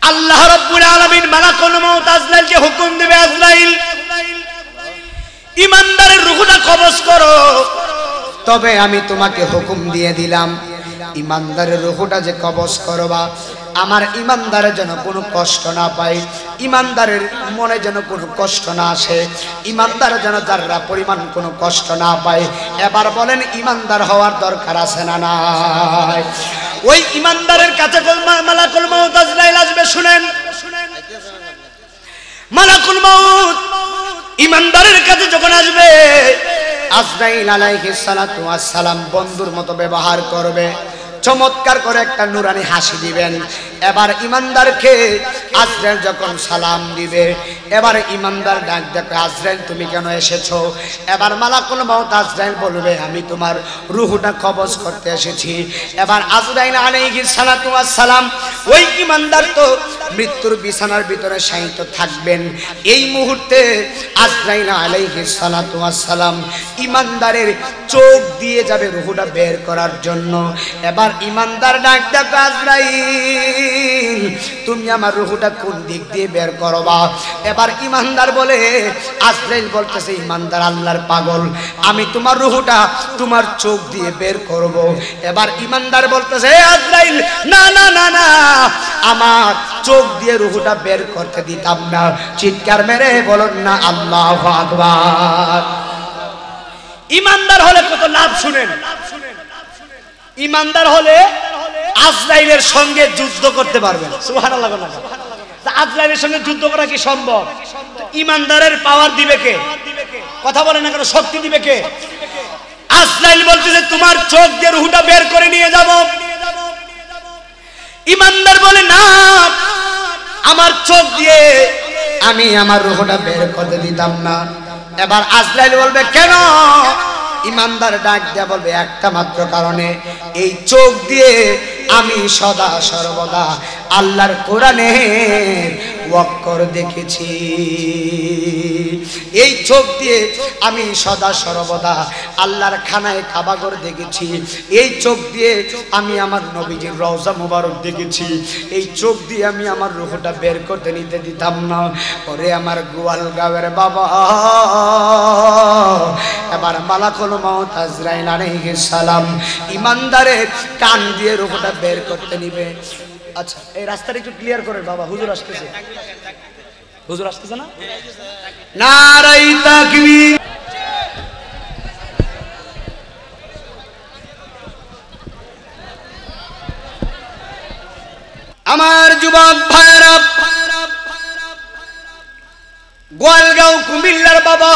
আল্লাহ রাব্বুল আলামিন মালাকুল মউত আজরাইলকে হুকুম দিবে, আজরাইল ইমানদারের রূহটা কবজ করো। তবে আমি তোমাকে হুকুম দিয়ে দিলাম, ইমানদারের রূহটা যে কবজ করবা, আমার ইমানদারের যেন কোনো কষ্ট না পায়, ইমানদারের মনে যেন কোনো কষ্ট না আসে, ইমানদার যেন যারা পরিমাণ কোনো কষ্ট না পায়। এবার বলেন ইমানদার হওয়ার দরকার আছে না নাই? ওই ইমানদারের কাছে মালাকুল মউত আজরাইল আসবে। শুনেন, মালাকুল মউত ইমানদারের কাছে যখন আসবে, আজরাইল আলাইহিস সালাতু ওয়াস সালাম বন্ধুর মতো ব্যবহার করবে, চমৎকার করে একটা নুরানি হাসি দিবেন। এবার ইমানদারকে আজরাইল যখন সালাম দিবে, এবার ইমানদার ডাক দেখে, আজরাইল তুমি কেন এসেছো? এবার মালাকুল মউত আজরাইল বলবে, আমি তোমার রূহটা কবজ করতে এসেছি। এবার আজরাইল আলাইহিস সালাতু ওয়াস সালাম ওই ইমানদার তো মৃত্যুর বিছানার ভিতরে শায়িত থাকবেন। এই মুহূর্তে আজরাইল আলাইহিস সালাতু ওয়াস সালাম ইমানদারের চোখ দিয়ে যাবে রূহটা বের করার জন্য। এবার ইমানদার ডাক দেখে, আজরাইল তুমি আমার রূহটা কোন দিক দিয়ে বের করবা? এবার ইমানদার বলে, আজরাইল বলতেছে, ইমানদার আল্লাহর পাগল, আমি তোমার রূহটা তোমার চোখ দিয়ে বের করব। এবার ইমানদার বলতেছে, আজরাইল না না না না, আমার চোখ দিয়ে রূহটা বের করতে দিতাম না। চিৎকার মেরে বলুন না আল্লাহু আকবার। ইমানদার হলে কত লাভ শুনেন। ইমানদার হলে আজরাইলের সঙ্গে যুদ্ধ করতে পারবেন। সুবহানাল্লাহ। আজরাইলের সঙ্গে যুদ্ধ করা কি সম্ভব? ইমানদারের পাওয়ার দিবে কে? কথা বলে না কেন, শক্তি দিবে কে? আজরাইল বলতেছে, তোমার চোখ দিয়ে রূহটা বের করে নিয়ে যাব। ইমানদার বলে, না, আমার চোখ দিয়ে আমি আমার রূহটা বের করতে দিতাম না। এবার আজরাইল বলবে, কেন? ইমানদার ডাক দিয়ে বলবে, একটা মাত্র কারণে, এই চোখ দিয়ে আমি সদা সর্বদা আল্লাহর কোরআনের ওয়াক্কর দেখেছি। এই চোখ দিয়ে আমি সদা সর্বদা আল্লাহর খানায় কাবাগর দেখেছি। এই চোখ দিয়ে আমি আমার নবীজির রওজা মুবারক দেখেছি। এই চোখ দিয়ে আমি আমার রূহটা বের করতে নিতে দিতাম না। পরে আমার গোয়ালগাঁওয়ের বাবা, এবার মালাকুল মউত আজরাইল আলাইহিস সালাম ইমানদারের কান দিয়ে রূহটা বের করতে নিবে। আচ্ছা, এই রাস্তাটা একটু ক্লিয়ার করেন বাবা, হুজুর আসতেছে। হুজুর আসতেছে না? নারায়ে তাকবীর। আমার যুবক ভাইরা, গোয়ালগাঁও কুমিল্লার বাবা,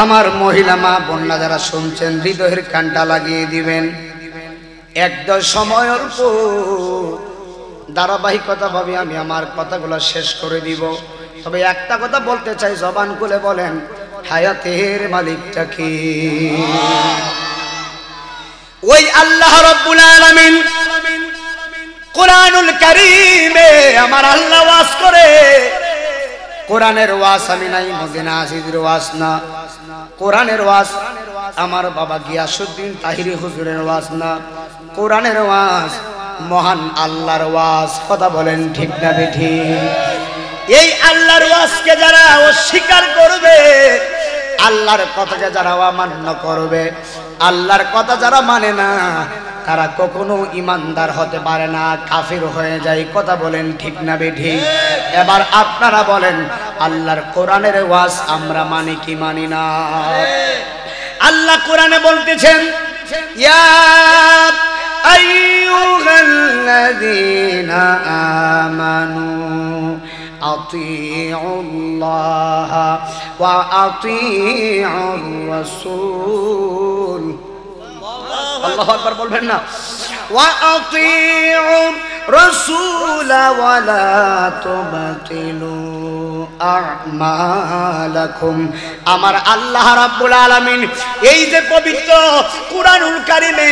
আমার মহিলা মা বোনরা যারা শুনছেন, হৃদয়ের কানটা লাগিয়ে দিবেন। একদম সময় অল্প, ধারাবাহিকতা ভাবে আমি আমার কথাগুলো শেষ করে দিব। তবে একটা কথা বলতে চাই, জবান খুলে বলেন, হায়াতের মালিকটা কে? ওই আল্লাহ রাব্বুল আলামিন কোরআনুল কারীমে আমার আল্লাহ ওয়াজ করে। কোরআনের ওয়াজ আমি নাই, মদিনা আজিজের ওয়াজ না। কোরআনের ওয়াজ আমার বাবা গিয়াসউদ্দিন তাহিরি হুজুরের ওয়াজ না। কোরআনের ওয়াজ মহান আল্লাহর ওয়াজ। কথা বলেন ঠিক না বেঠিক? এই আল্লাহর ওয়াজকে যারা অস্বীকার করবে, আল্লাহর কথাকে যারা অমান্য করবে, আল্লাহর কথা যারা মানে না, তারা কখনো ইমানদার হতে পারে না, কাফির হয়ে যায়। কথা বলেন ঠিক না বেঠিক? এবার আপনারা বলেন, আল্লাহর কোরআনের ওয়াজ আমরা মানি কি মানি না? আল্লাহ কোরআনে বলতেছেন, ইয়া আইয়ুহাল্লাযীনা আমানু আতিউল্লাহ ওয়া আতিউর রাসূল। আল্লাহু আকবার বলবেন না? ওয়া আতিউর রাসূল ওয়া লা তুবতিলু আমালাকুম। আমার আল্লাহ রাব্বুল আলামিন এই যে পবিত্র কুরআনুল কারীমে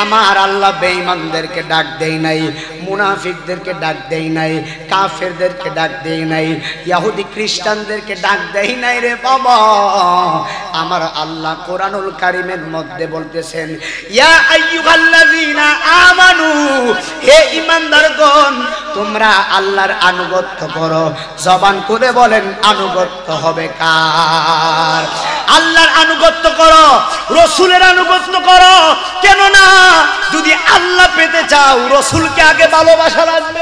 আমার আল্লাহ বেঈমানদেরকে ডাক দেই নাই, মুনাফিকদেরকে ডাক দেই নাই, কাফেরদেরকে ডাক দেই নাই, ইহুদি খ্রিস্টানদেরকে ডাক দেই নাই রে বাবা। আমার আল্লাহ কোরআনুল কারীমের মধ্যে বলতেছেন, ইয়া আইয়ুহাল্লাযীনা আমানু, হে ঈমানদারগণ, তোমরা তোমরা আল্লাহর আনুগত্য করো। জবান খুলে বলেন আনুগত্য হবে কার? আল্লাহর আনুগত্য করো, রসুলের আনুগত্য করো। কেন না, যদি আল্লাহ পেতে চাও রসুলকে আগে ভালোবাসা লাগবে।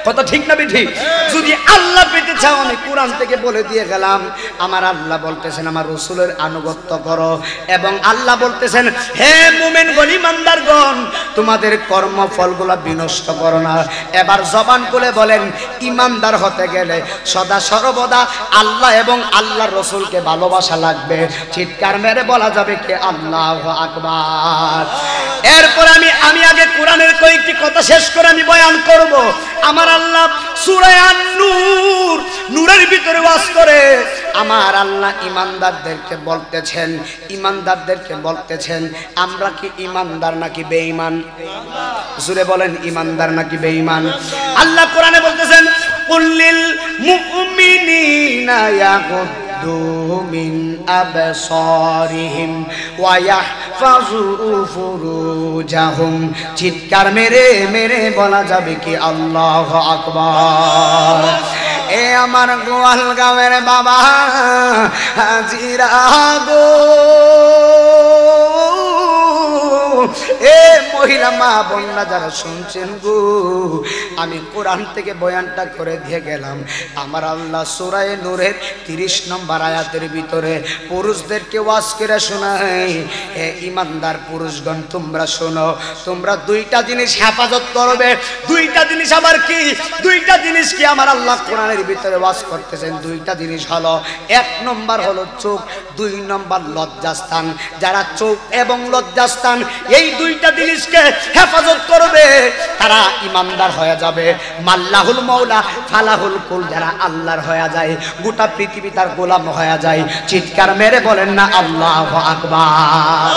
কথা ঠিক না ঠিক? যদি আল্লাহ পেতে চাও, আমি কোরআন থেকে বলে দিয়ে গেলাম, আমার আল্লাহ বলতেছেন আমার রসুলের আনুগত্য করো। এবং আল্লাহ বলতেছেন, হে মুমিনগণ, ঈমানদারগণ, তোমাদের কর্মফলগুলো বিনষ্ট করো না। এবার জবান খুলে বলেন, ঈমানদার হতে গেলে সদা সর্বদা আল্লাহ এবং আল্লাহর রসুলকে ভালোবাসা লাগবে। চিৎকার মেরে বলা যাবে কে আল্লাহু আকবার। এরপর আমি আগে কোরআনের কয়েকটি কথা শেষ করে আমি বয়ান করব। আমার আল্লাহ সূরা আন-নূর, নূরের ভিতরে ওয়াজ করে আমার আল্লাহ ঈমানদারদেরকে বলতেছেন আমরা কি ঈমানদার নাকি বেঈমান? জোরে বলেন, ঈমানদার নাকি বেঈমান? আল্লাহ কোরআনে বলতেছেন, কুল্লিল মুমিনিনা ইয়াগুদ্দু মিন আবসারিহিম ওয়া ইয়াহফাযু ফুরুজাহুম। চিৎকার মেরে মেরে বলা যাবে কি আল্লাহু আকবার। এ আমার গোয়ালগাঁওয়ের বাবা হাজিরা গো, এ মহিলা মা বোনরা যারা শুনছেন গো, আমি কোরআন থেকে বয়ানটা করে দিয়ে গেলাম। আমার আল্লাহ সূরা নূরের 30 নম্বর আয়াতের ভিতরে পুরুষদেরকে ওয়াজ করে শোনায়, হে ঈমানদার পুরুষগণ, তোমরা শোনো, তোমরা দুইটা জিনিস হেফাজত করবে। দুইটা জিনিস আবার কি? দুইটা জিনিস কি আমার আল্লাহ কোরআনের ভিতরে ওয়াজ করতেছেন। দুইটা জিনিস হলো, 1 নম্বর হলো চোখ, 2 নম্বর লজ্জাস্থান। যারা চোখ এবং লজ্জাস্থান এই দুইটা জিনিসকে হেফাজত করবে তারা ঈমানদার হয়ে যাবে। মাল্লাহুল মাওলা ফালাহুল কুল, যারা আল্লাহর হয়ে যায় গোটা পৃথিবী তার গোলাম হয়ে যায়। চিৎকার মেরে বলেন না আল্লাহু আকবার।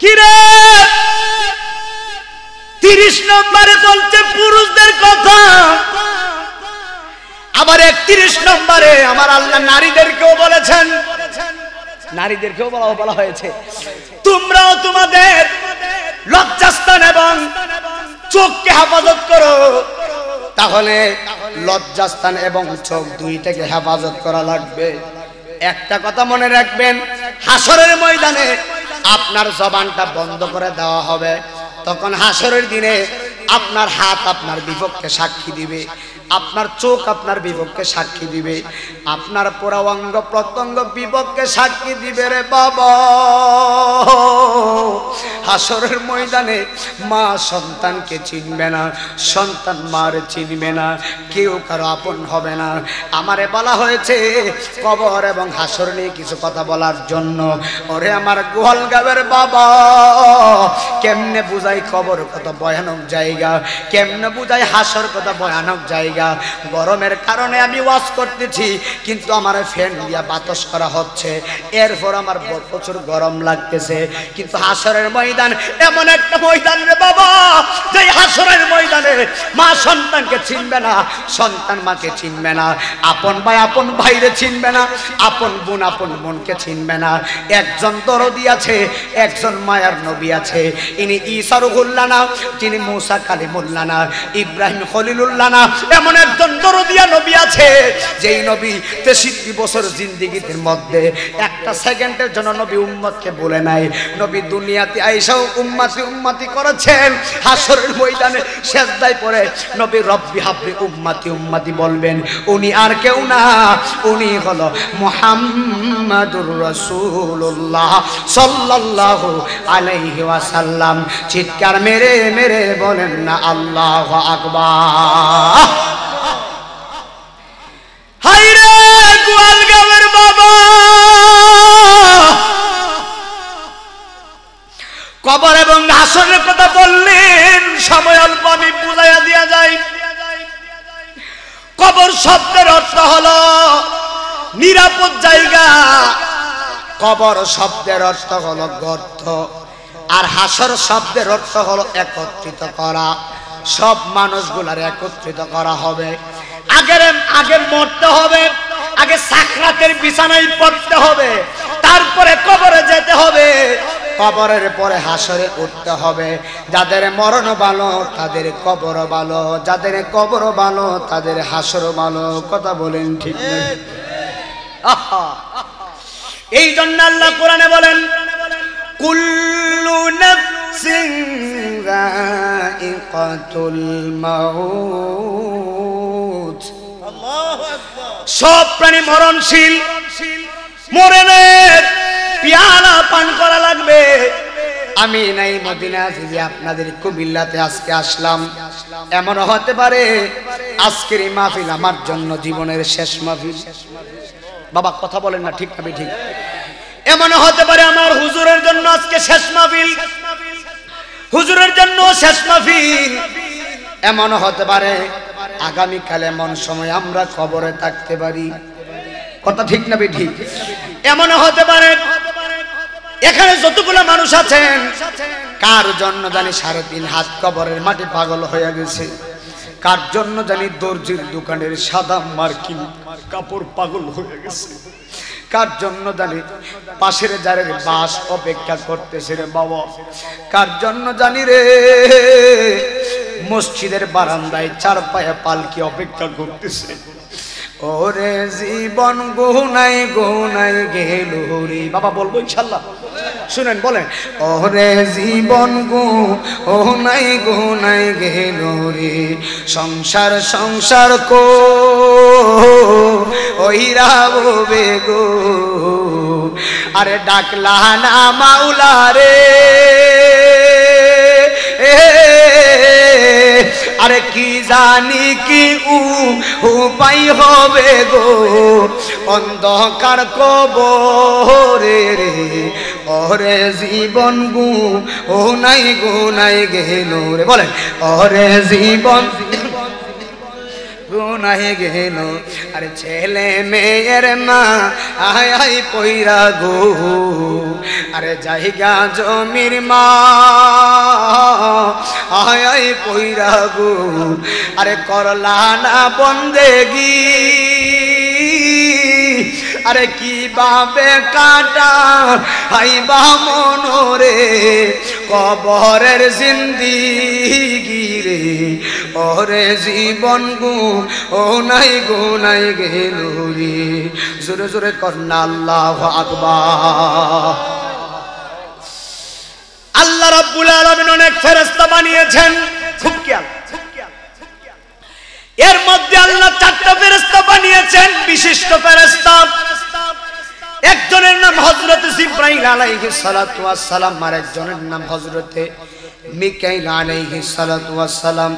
কি রে, 30 নম্বরে বলছে পুরুষদের কথা, আবার 31 নম্বরে আমার আল্লাহ নারীদেরকেও বলেছেন, নারীদেরকেও বলা হয়েছে তোমরাও তোমাদের লজ্জাস্থান এবং চোখকে হেফাজত করো। তাহলে লজ্জাস্থান এবং চোখ দুইটাকে হেফাজত করা লাগবে। একটা কথা মনে রাখবেন, হাসরের ময়দানে আপনার জবানটা বন্ধ করে দেওয়া হবে। তখন হাসরের দিনে আপনার হাত আপনার বিপক্ষে সাক্ষী দিবে, আপনার চোখ আপনার বিপক্ষে সাক্ষী দিবে, আপনার পুরো অঙ্গ প্রত্যঙ্গ বিপক্ষে সাক্ষী দিবে রে বাবা। হাসরের ময়দানে মা সন্তানকে চিনবে না, সন্তান মার চিনবে না, কেউ কারো আপন হবে না। আমারে বলা হয়েছে কবর এবং হাসর নিয়ে কিছু কথা বলার জন্য। ওরে আমার গোয়ালগাঁওয়ের বাবা, কেমনে বুঝাই কবর কত ভয়ানক জায়গা, কেমনে বুঝাই হাসর কত ভয়ানক জায়গা। গরমের কারণে আমি ওয়াজ করতেছি, কিন্তু আমার ফ্যান দিয়া বাতাস করা হচ্ছে, এরপর আমার প্রচুর গরম লাগতেছে। কিন্তু হাসরের ময়দান এমন একটা ময়দান রে বাবা, যে হাসরের ময়দানে মা সন্তানকে চিনবে না, সন্তান মাকে চিনবে না, আপন ভাই আপন ভাইরে চিনবে না, আপন বোনকে চিনবে না। একজন দরদি আছে, একজন মায়ার নবী আছে, ইনি ঈসা রুহুল্লাহ না, তিনি মুসা কালিমুল্লাহ না, ইব্রাহিম খলিলুল্লাহ না, এমন একজন দরদিয়া নবী আছে, যেই নবী 63 বছর জিন্দেগীর মধ্যে একটা সেকেন্ডের জন্য নবী উম্মতকে বলে নাই। নবী দুনিয়াতে আইসাও উম্মতি উম্মতি করেছেন, হাসরের ময়দানে সিজদায় পড়ে নবী রব্বি হাবলি উম্মতি উম্মতি বলবেন। উনি আর কেউ না, উনি হলো মুহাম্মাদুর রাসূলুল্লাহ সাল্লাল্লাহু আলাইহি ওয়াসাল্লাম। চিৎকার মেরে মেরে বলেন না আল্লাহু আকবার। হায়রে গোয়ালগাঁওয়ের বাবা, কবর এবং হাসরের কথা বললেন, সময় অল্প, আমি বুঝাইয়া দিয়া যাই। কবর শব্দের অর্থ হলো নিরাপদ জায়গা, কবর শব্দের অর্থ হলো গর্ত, আর হাসর শব্দের অর্থ হলো একত্রিত করা। সব মানুষগুলার একত্রিত করা হবে। আগে মরতে হবে, আগে সাকরাতের বিছানায় পড়তে হবে, তারপরে কবরে যেতে হবে। কবরের পরে হাসরে উঠতে হবে। যাদের মরণ ভালো তাদের কবর ভালো, যাদের কবর ভালো তাদের হাসর ভালো। কথা বলেন ঠিক না? এই জন্য আল্লাহ কোরআনে বলেন কুল্লু নাফসিন যায়িকাতুল মাউত। আল্লাহু আকবার। সব প্রাণী মরণশীল, মরণের পিয়ালা পান করা লাগবে। আমি নাই মদিনা থেকে আপনাদের কুমিল্লাতে আজকে আসলাম, এমন হতে পারে আজকের এই মাহফিল আমার জন্য জীবনের শেষ মাহফিল। বাবা কথা বলেন না ঠিক না ঠিক? এমন হতে পারে আমার হুজুরের জন্য আজকে শেষ মাহফিল, হুজুরের জন্য শেষ মাহফিল। এমন হতে পারে আগামীকাল এমন সময় আমরা কবরে থাকতে পারি। কথা ঠিক না ঠিক? এমন হতে পারে এখানে যতগুলো মানুষ আছেন কার জন্য জানি 3.5 হাত কবরের মাটি পাগল হয়ে গেছে, কার জন্য জানি দর্জির দোকানের সাদা মার্কিন কাপড় পাগল হয়ে গেছে, কার জন্য জানি পাশের জারের বাস অপেক্ষা করতেছে রে বাবা, কার জন্য জানি রে মসজিদের বারান্দায় 4 পায়ে পালকি অপেক্ষা করতেছে। ওরে জীবন গুনাই গুনাই গেল রে বাবা, বলবো ইনশাআল্লাহ, শুনেন বলেন। ওরে জীবন গুনাই গুনাই গেল রে, সংসার সংসার কো ওইরা ববে গো, আরে ডাকলা না মাওলা রে, আরে কি জানি কি উপায় হবে গো, অন্ধকার কবরে রে, ওরে জীবন গুনাই গুনাই গেল রে, বলেন ওরে জীবন গুনাই গেল। আরে ছেলে মেয়ের মা আয় আয় পইরা গো, আরে জায়গা জমির মা আয় আয় পইরা গো, আরে করলা না বন্দেগি, আরে কিভাবে কাটা হাইবা মনোরে কবরের জিন্দিগি রে, ওরে জীবন গুনাই গুনাই গেল রে। জোরে জোরে কন্যা আল্লাহু আকবার। আল্লাহ রাব্বুল আলামিন অনেক ফেরেশতা বানিয়েছেন, খুব খেয়াল। এর মধ্যে আল্লাহ 4টা ফেরেশতা বানিয়েছেন, বিশিষ্ট ফেরেশতা। একজনের নাম হযরত জিবরাইল আলাইহিস সালাতু ওয়াস সালাম, আরেকজনের নাম হযরত মিকাইল আলাইহিস সালাতু ওয়াস সালাম,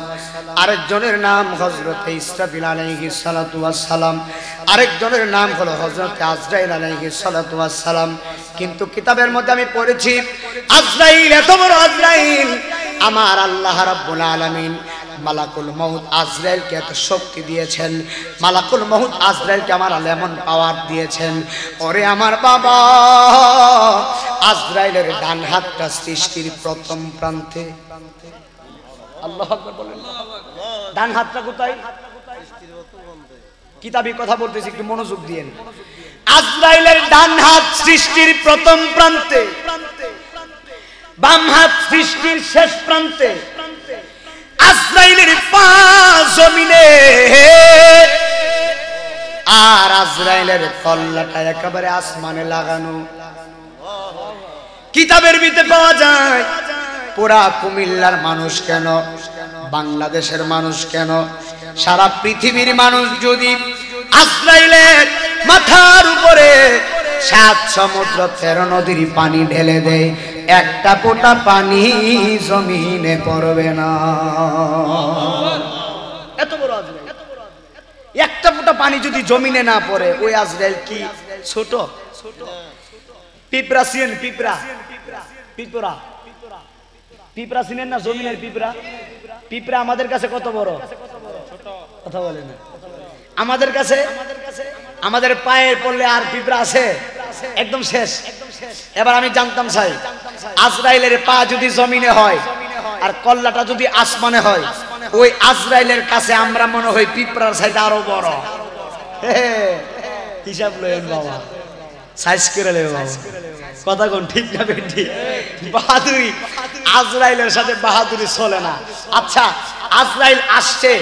আরেকজনের নাম হযরত ইসরাফিল আলাইহিস সালাতু ওয়াস সালাম, আরেকজনের নাম হলো হযরত আজরাইল আলাইহিস সালাতু ওয়াস সালাম। কিন্তু কিতাবের মধ্যে আমি পড়েছি আজরাইল, এত বড় আজরাইল, আমার আল্লাহ রাব্বুল আলামিন মালাকুল মউত আজরাইলকে এত শক্তি দিয়েছেন, মালাকুল মউত আজরাইলকে আমার আল্লাহ এমন পাওয়ার দিয়েছেন। ওরে আমার বাবা, আজরাইলের ডান হাতটা সৃষ্টির প্রথম প্রান্তে। আল্লাহু আকবার বলেন। ডান হাতটা কোথায়? কিতাবী কথা বলতেছি, একটু মনোযোগ দিয়েন। আজরাইলের ডান হাত সৃষ্টির প্রথম প্রান্তে, বাম হাত সৃষ্টির শেষ প্রান্তে। আজরাইলের পা জমিনে আর আজরাইলের কল্লাটা একেবারে আসমানে লাগানো। কিতাবের ভিতরে পাওয়া যায় পুরা কুমিল্লার মানুষ কেন, বাংলাদেশের মানুষ কেন, সারা পৃথিবীর মানুষ যদি আজরাইলের মাথার উপরে 7 সমুদ্র 13 নদীর পানি ঢেলে দেয়, একটা ফোঁটা পানি জমিনে পড়বে না। এত বড় আজরাইল, একটা ফোঁটা পানি যদি জমিনে না পড়ে, ওই আজরাইল কি ছোট? পিঁপড়া চিনেন? পিঁপড়া, পিঁপড়া, পিঁপড়া চিনেন না? জমিনের পিঁপড়া। পিঁপড়া আমাদের কাছে কত বড়? কথা বলে না। আমাদের কাছে, আমাদের পায়ের পড়লে আর পিঁপড়া আছে? একদম শেষ। এবার আমি জানতাম চাই, আজরাইলের পা যদি জমিনে হয় আর কল্লাটা যদি আসমানে হয়, ওই আজরাইলের কাছে আমরা মনে হয় পিঁপড়ার চাইতে আরো বড়। হিসাব লয়েন বাবা, সাইজ করে নেবে বাবা, কথা কোন ঠিক না বেটি? বাহাদুরি, আজরাইলের সাথে বাহাদুরি চলে না। আচ্ছা, আজরাইল আসছে,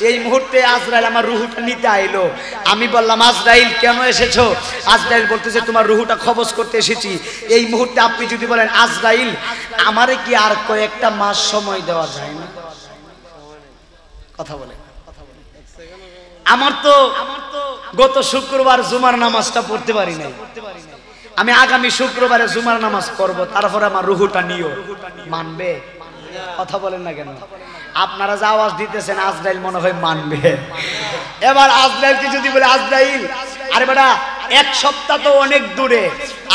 এই মুহূর্তে আজরাইল আমার রুহুটা নিতে আইলো। আমি বললাম আজরাইল কেন এসেছো? আজরাইল বলতেছে তোমার রুহুটা কবজ করতে এসেছি। এই মুহূর্তে আপনি যদি বলেন আজরাইল আমারে কি আর কয়েকটা মাস সময় দেওয়া যায় না? কথা বলে, আমার তো গত শুক্রবার জুমার নামাজটা পড়তে পারি নাই, আমি আগামী শুক্রবারে জুমার নামাজ পড়বো, তারপরে আমার রুহুটা নিও, মানবে? কথা বলেন না কেন? আপনারা যে আওয়াজ দিতেছেন আজরাইল মনে হয় মানবে। এবার আজরাইলকে যদি বলে আজরাইল, আরে বেটা এক সপ্তাহ তো অনেক দূরে,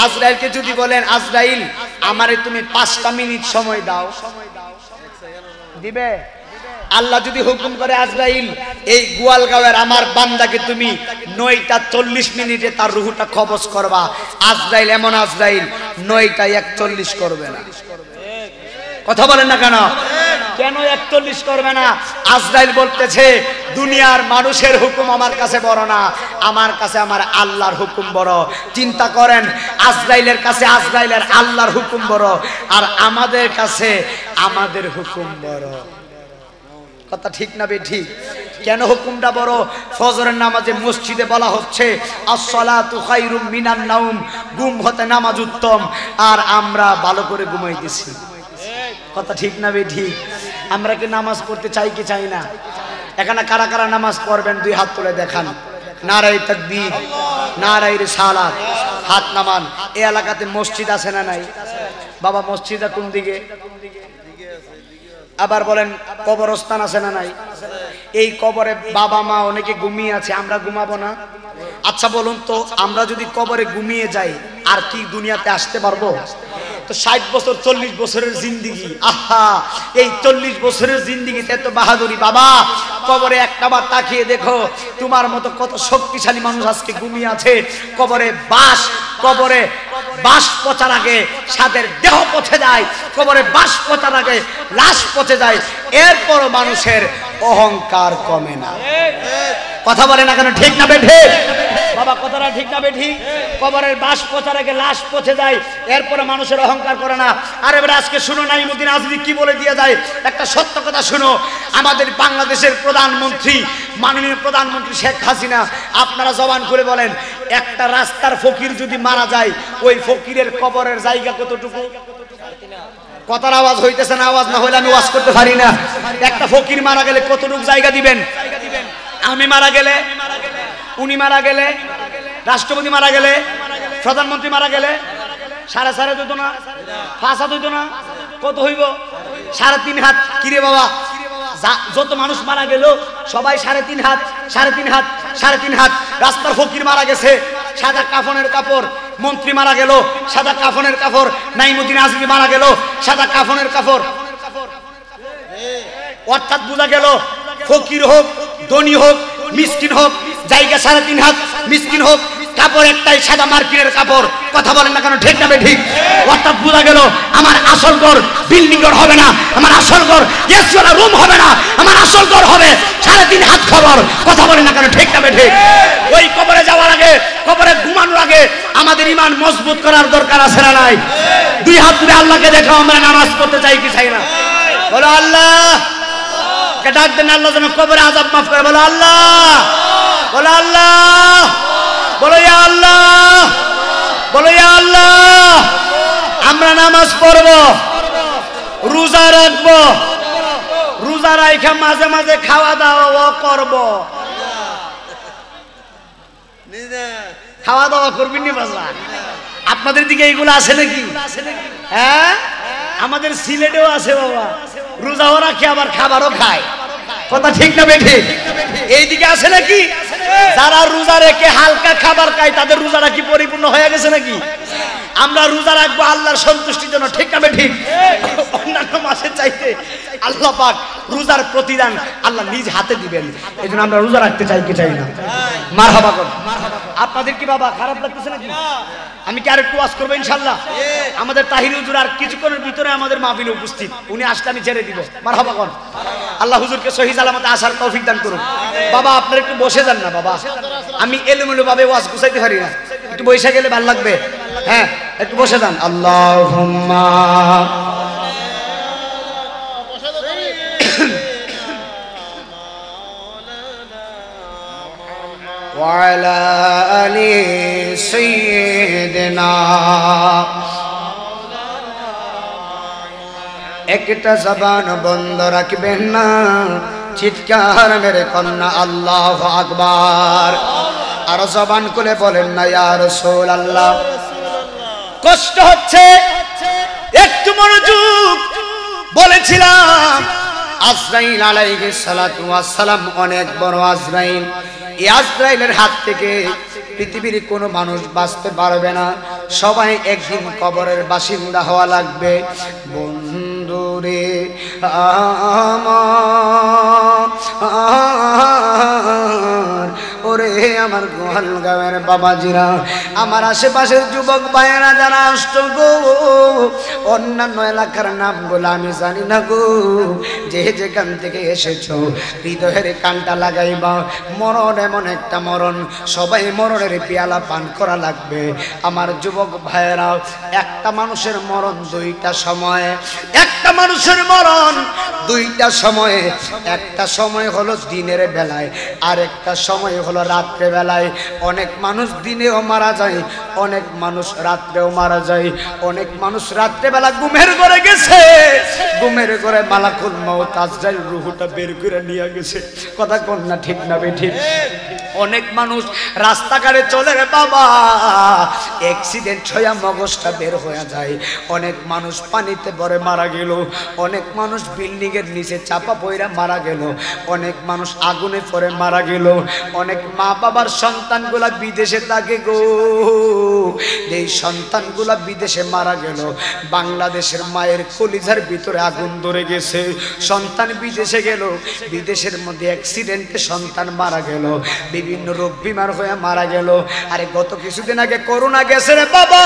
আজরাইলকে যদি বলেন আজরাইল আমারে তুমি 5টা মিনিট সময় দাও, দিবে? আল্লাহ যদি হুকুম করে আজরাইল এই গোয়ালগাঁওয়ের আমার বান্দাকে তুমি 9টা 40 মিনিটে তার রুহুটা কবজ করবা, আজরাইল এমন আজরাইল 9টা 41 করবে না। কথা বলেন না কেন? কেন 41 করবে না? আজরাইল বলতেছে দুনিয়ার মানুষের হুকুম আমার কাছে বড় না, আমার কাছে আমার আল্লাহর হুকুম বড়। চিন্তা করেন, আজরাইলের কাছে আজরাইলের আল্লাহর হুকুম বড়, আর আমাদের কাছে আমাদের হুকুম বড়। কথা ঠিক না বেঠিক? কেন হুকুমটা বড়? ফজরের নামাজে মসজিদে বলা হচ্ছে আসসালাতু খায়রুম মিনান নাওম, ঘুম হতে নামাজ উত্তম, আর আমরা ভালো করে ঘুমাইতেছি। কথা ঠিক না বেঠিক? আমরা কি নামাজ পড়তে চাই কি চাই না? এখানে কারা কারা নামাজ পড়বেন 2 হাত তুলে দেখান। নারায়ে তাকবীর, নারায়ে রিসালাত, হাত নামান। এই এলাকাতে মসজিদ আছে না নাই? বাবা মসজিদটা কোন দিকে? আবার বলেন কবরস্থান আছে না নাই? এই কবরে বাবা মা অনেকে ঘুমিয়ে আছে, আমরা ঘুমাবো না? আচ্ছা বলুন তো, আমরা যদি কবরে ঘুমিয়ে যাই আর কি দুনিয়াতে আসতে পারবো? তো 60 বছর 40 বছরের জিন্দিগি, আহা এই 40 বছরের জিন্দিগিতে এত বাহাদুরি। বাবা কবরে একটাবার তাকিয়ে দেখো, তোমার মতো কত শক্তিশালী মানুষ আজকে ঘুমিয়ে আছে কবরে। কবরে বাস পচার আগে সাদের দেহ পচে যায়, কবরে বাস পচার আগে লাশ পচে যায়, এরপরও মানুষের অহংকার কমে না। কথা বলে না কেন? ঠিক না বেঠে? বাবা কথাটা ঠিক না বেঠিক? কবরের বাস পচার আগে লাশ পচে যায়, এরপরে মানুষের অহংকার করে না। আরে বেটা আজকে শুনো নাইমুদ্দিন আজমি কি বলে দিয়ে যায়, একটা সত্য কথা শুনো। আমাদের বাংলাদেশের প্রধানমন্ত্রী, মাননীয় প্রধানমন্ত্রী শেখ হাসিনা, আপনারা জবান করে বলেন একটা রাস্তার ফকির যদি মারা যায় ওই ফকিরের কবরের জায়গা কতটুকু? কথার আওয়াজ হইতেছে না? আওয়াজ না হইলে আমি ওয়াজ করতে পারি না। একটা ফকির মারা গেলে কতটুকু জায়গা দিবেন? আমি মারা গেলে, উনি মারা গেলে, রাষ্ট্রপতি মারা গেলে, প্রধানমন্ত্রী মারা গেলে 3.5 হইতো না? 5 হাত হইতো না? কত হইব? 3.5 হাত। কিরে বাবা যত মানুষ মারা গেল সবাই 3.5 হাত, 3.5 হাত, 3.5 হাত। রাস্তার ফকির মারা গেছে সাদা কাফনের কাপড়, মন্ত্রী মারা গেল সাদা কাফনের কাপড়, নাইমুদ্দিন আজমি মারা গেল সাদা কাফনের কাপড়। অর্থাৎ বোঝা গেল ফকির হোক, ধনী হোক, মিসকিন হোক, জায়গা 3.5 হাত, মিসকিন হোক, কাপড় একটাই সাদা মার্কিনের কাপড়। কথা বলেন না কেন? ঠিক না ঠিক? অর্থাৎ বোঝা গেল আমার আসল ঘর বিল্ডিং ঘর হবে না, আমার আসল ঘর এসিওয়ালা রুম হবে না, আমার আসল ঘর হবে 3.5 হাত খবর। কথা বলেন না কেন? ঠিক না ঠিক? ওই কবরে যাওয়ার আগে, কবরে ঘুমানোর আগে আমাদের ঈমান মজবুত করার দরকার আছে না নাই? 2 হাত তুলে আল্লাহকে দেখো আমরা নামাজ পড়তে চাই কি চাই না? বলো আল্লাহ, ডাক দেন আল্লাহ যেন কবরে আযাব মাফ করে। বলো আল্লাহ, বলো আল্লাহ, বলো ইয়া আল্লাহ, বলো ইয়া আল্লাহ। আমরা নামাজ পড়ব, রোজা রাখব, রোজা রাখা মাঝে মাঝে খাওয়া দাওয়া করব। খাওয়া দাওয়া করবেন নি বাজার? আপনাদের দিকে এইগুলো আছে নাকি? হ্যাঁ, আমাদের সিলেটেও আছে বাবা, রোজাও রাখে আবার খাবারও খায়। কথা ঠিক না বেঠে? এইদিকে আছে নাকি? যারা রোজা রেখে হালকা খাবার খায় তাদের রোজাটা কি পরিপূর্ণ হয়ে গেছে নাকি? আমরা রোজা রাখবো আল্লাহর সন্তুষ্টির জন্য, ঠিক না বেঠিক? অন্যান্য মাসের চাইতে আল্লাহ পাক রোজার প্রতিদান আল্লাহ নিজ হাতে দিবেন। এই জন্য আমরা রোজা রাখতে চাই কি চাই না? মারহাবা কর। আপনাদের কি বাবা খারাপ লাগতেছে নাকি? আমি কি আর একটু ওয়াজ করবো ইনশাআল্লাহ? আমাদের তাহির হুজুর আর কিছুক্ষণের ভিতরে আমাদের মাহফিলে উপস্থিত, উনি আসলে আমি ছেড়ে দিব। মারহাবা কর। আল্লাহ হুজুরকে সহি সালামতে আসার তৌফিক দান করুন। বাবা আপনারা একটু বসে যান না বাবা, আমি এলোমেলো ভাবে ওয়াজ গুছাইতে পারি না, একটু বসে গেলে ভালো লাগবে। হ্যাঁ একটু বসে যান। আল্লাহুম্মা ওয়া আলা আলি সাইয়্যিদিনা। একটা জবান বন্ধ রাখবেন না, চিৎকার মেরে কন্যা আল্লাহু আকবার। আর জবান খুলে বলেন না ইয়া রাসূলুল্লাহ। কষ্ট হচ্ছে, একটু মনোযোগ। বলেছিলাম আজরাইল আলাইহিস সালাতু ওয়াস সালাম অনেক বড় আজরাইল। এই আজরাইলের হাত থেকে পৃথিবীর কোনো মানুষ বাঁচতে পারবে না, সবাই একদিন কবরের বাসিন্দা হওয়া লাগবে। বন্ধুরে আমার, ওরে আমার গোয়ালগাঁওয়ের বাবাজিরা, আমার আশেপাশের যুবক ভাইয়েরা যারা আসতো গো, অন্যান্য এলাকার নামগুলো আমি জানি না গো, যে যেখান থেকে এসেছো হৃদয়ের কানটা লাগাইবা। মরণ এমন একটা মরণ, সবাই মরণের পেয়ালা পান করা লাগবে। আমার যুবক ভাইয়েরা, একটা মানুষের মরণ দুইটা সময়ে, একটা মানুষের মরণ দুইটা সময়ে। একটা সময় হলো দিনের বেলায়, আর একটা সময় হলো রাত্রে বেলায়। অনেক মানুষ দিনেও মারা যায়, অনেক মানুষ রাত্রেও মারা যায়। অনেক মানুষ রাত্রে বেলা ঘুমের ঘরে গেছে, ঘুমের ঘরে মালাকুল মউত আজরাইল রূহটা বের করে নিয়ে গেছে। কথা কোন না ঠিক না বেঠিক? অনেক মানুষ রাস্তাঘাটে চলে রে বাবা, অ্যাক্সিডেন্ট হয়ে মগজটা বের হয়ে যায়। অনেক মানুষ পানিতে পড়ে মারা গেল, অনেক মানুষ বিল্ডিং এর নিচে চাপা পড়ে মারা গেল, অনেক মানুষ আগুনে পড়ে মারা গেল। অনেক মা বাবার সন্তানগুলা বিদেশে থাকে গো, এই সন্তানগুলা বিদেশে মারা গেল। বাংলাদেশের মায়ের কলিজার ভিতরে আগুন ধরে গেছে, সন্তান বিদেশে গেল, বিদেশের মধ্যে অ্যাক্সিডেন্টে সন্তান মারা গেল, বিভিন্ন রোগ বিমার হয়ে মারা গেল। আরে গত কিছুদিন আগে করোনা গেছে রে বাবা,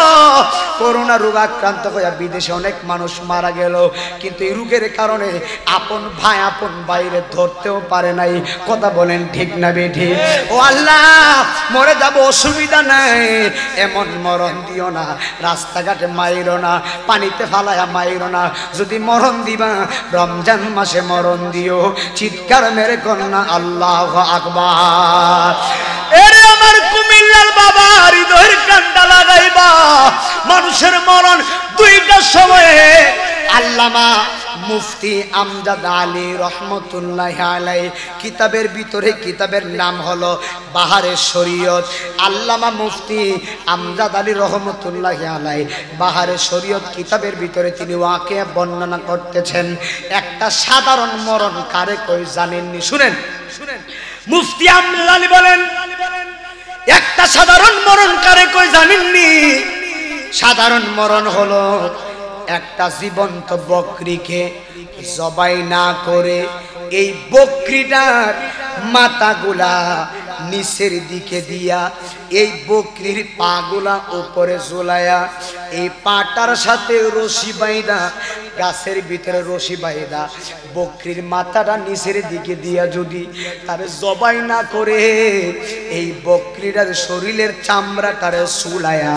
করোনা রোগ আক্রান্ত হয়ে বিদেশে অনেক মানুষ মারা গেল। কিন্তু এই রোগের কারণে আপন ভাই আপন বাইরে ধরতেও পারে নাই। কথা বলেন ঠিক না বেঠি? ও আল্লাহ, মরে যাব অসুবিধা নাই, এমন মরণ দিও না, রাস্তাঘাটে মাইরো না, পানিতে ফালায়া মাইরো না। যদি মরণ দিবা রমজান মাসে মরণ দিও। চিৎকার মেরে কন্যা আল্লাহু আকবার। এরে আমার কুমিল্লার বাবা, হৃদয়ের কান্ডা লাগাইবা। মানুষের মরণ দুইটা সময়ে। আল্লামা মুফতি আমজাদ আলী রহমতুল্লাহ আলাইহি কিতাবের ভিতরে, কিতাবের নাম হলো বাহারে শরীয়ত। আল্লামা মুফতি আমজাদ আলী রহমতুল্লাহ আলাইহি বাহারে শরীয়ত কিতাবের ভিতরে তিনি ওয়াকিয়া বর্ণনা করতেছেন। একটা সাধারণ মরণ কারে কই জানেননি? শুনেন শুনেন, মুফতি আমজাদ আলী বলেন, একটা সাধারণ মরণ কারে কই জানেননি? সাধারণ মরণ হলো একটা জীবন্ত বকরিকে জবাই না করে এই বকরিটার মাথাগুলা নিচের দিকে দিয়া, এই বকরির পাগুলা উপরে ঝুলায়া, এই পাটার সাথে রশি বাইদা, গাছের ভিতরে রশি বাইদা, বকরির মাথাটা নিচের দিকে দিয়া যদি তার জবাই না করে এই বকরিটার শরীরের চামড়াটারে চুলায়া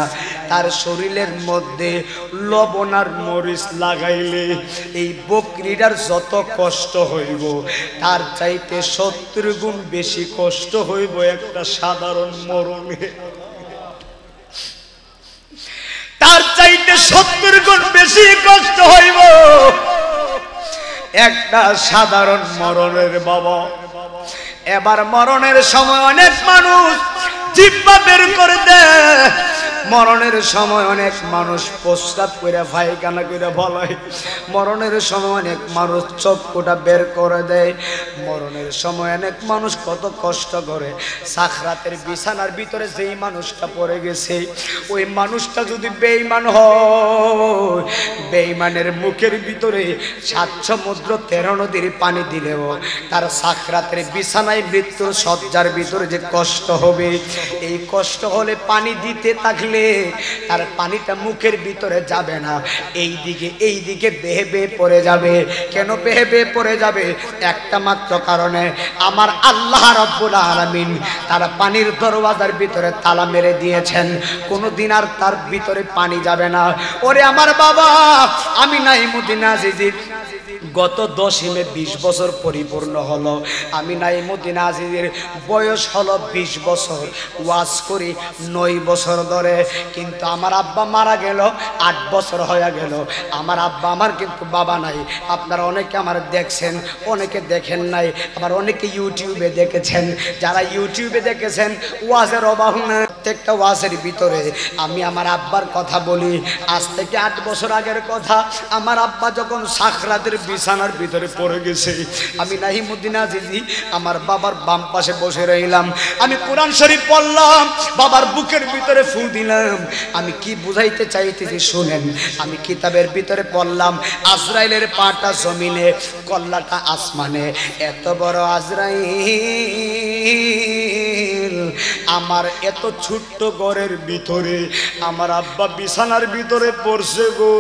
তার শরীরের মধ্যে লবণ আর মরিচ লাগাইলে এই বকরিটার যত কষ্ট হইব তার চাইতে 70 গুণ বেশি কষ্ট হইব একটা সাধারণ মরণে। তার চাইতে 70 গুণ বেশি কষ্ট হইব একটা সাধারণ মরণের বাবা। এবার মরণের সময় অনেক মানুষ জিহ্বা বের করে দেয়, মরণের সময় অনেক মানুষ প্রস্রাব করে পায়খানা করে ফলায়, মরণের সময় অনেক মানুষ চক্ষুটা বের করে দেয়, মরণের সময় অনেক মানুষ কত কষ্ট করে। সাখরাতের বিছানার ভিতরে যেই মানুষটা পড়ে গেছে ওই মানুষটা যদি বেঈমান হয়, বেঈমানের মুখের ভিতরে 7 সমুদ্র 13 নদীর পানি দিলেও তার সাখরাতের বিছানায় মৃত্যুর শয্যার ভিতরে যে কষ্ট হবে, এই কষ্ট হলে পানি দিতে থাকলে থাকলে তার পানিটা মুখের ভিতরে যাবে না, এই দিকে বেয়ে বেয়ে পড়ে যাবে। কেন বেয়ে বেয়ে পড়ে যাবে? একটা মাত্র কারণে, আমার আল্লাহ রাব্বুল আলামিন তার পানির দরওয়াজার ভিতরে তালা মেরে দিয়েছেন, কোনোদিন আর তার ভিতরে পানি যাবে না। ওরে আমার বাবা, আমি নাইমুদ্দিন আজিজি গত 10 মে 20 বছর পরিপূর্ণ হলো। আমি নাইমুদ্দিন আজিজের বয়স হলো 20 বছর, ওয়াজ করি 9 বছর ধরে। কিন্তু আমার আব্বা মারা গেল 8 বছর হয়ে গেল। আমার আব্বা, আমার কিন্তু বাবা নাই। আপনারা অনেকে আমার দেখছেন, অনেকে দেখেন নাই, আবার অনেকে ইউটিউবে দেখেছেন। যারা ইউটিউবে দেখেছেন, ওয়াজের অভাব না, প্রত্যেকটা ওয়াজের ভিতরে আমি আমার আব্বার কথা বলি। আজ থেকে 8 বছর আগের কথা, আমার আব্বা যখন সাকরাতের বিছানার ভিতরে পড়ে গেছে, আমি নাইমুদ্দিন আজিজি আমার বাবার বাম পাশে বসে রইলাম। আমি কোরআন শরীফ পড়লাম, বাবার বুকের ভিতরে ফু দিলাম। আমি কি বুঝাইতে চাইতেছি শুনেন। আমি কিতাবের ভিতরে পড়লাম, আজরাইলের পাটা জমিনে, কল্লাটা আসমানে। এত বড় আজরাইল আমার এত ছোট্ট ঘরের ভিতরে, আমার আব্বা বিছানার ভিতরে পড়ছে গো।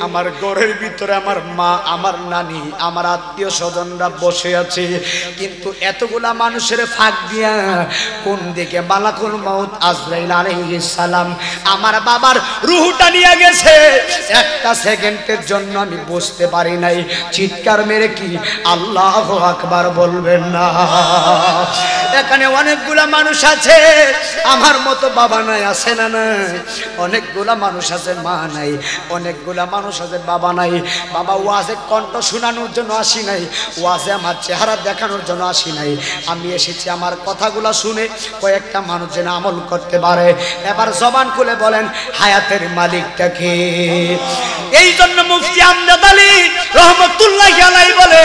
আমার ঘরের ভিতরে আমার মা, আমার নানি, আমার আত্মীয় স্বজনরা বসে আছে। কিন্তু এতগুলা মানুষের ফাঁক দিয়া কোন দিকে মালাকুল মউত আজরাইল আলাইহিস সালাম আমার বাবার রূহটা নিয়ে গেছে, একটা সেকেন্ডের জন্য আমি বুঝতে পারি নাই। চিৎকার মেরে কি আল্লাহু আকবার বলবেন না? এখানে অনেকগুলা মানুষ আছে, আমার মতো বাবা নাই, আছে না নাই? অনেকগুলা মানুষ আছে মা নাই, অনেকগুলা মানুষ আছে বাবা নাই। বাবা ওয়াজে কণ্ঠ শোনানোর জন্য আসি নাই, ওয়াজে আমার চেহারা দেখানোর জন্য আসি নাই। আমি এসেছি আমার কথাগুলো শুনে কয়েকটা মানুষ যেন আমল করতে পারে। এবার জবান খুলে বলেন, হায়াতের মালিকটা কে? এই জন্য মুফতি আমজাদ আলী রহমতুল্লাহি আলাইহি বলে,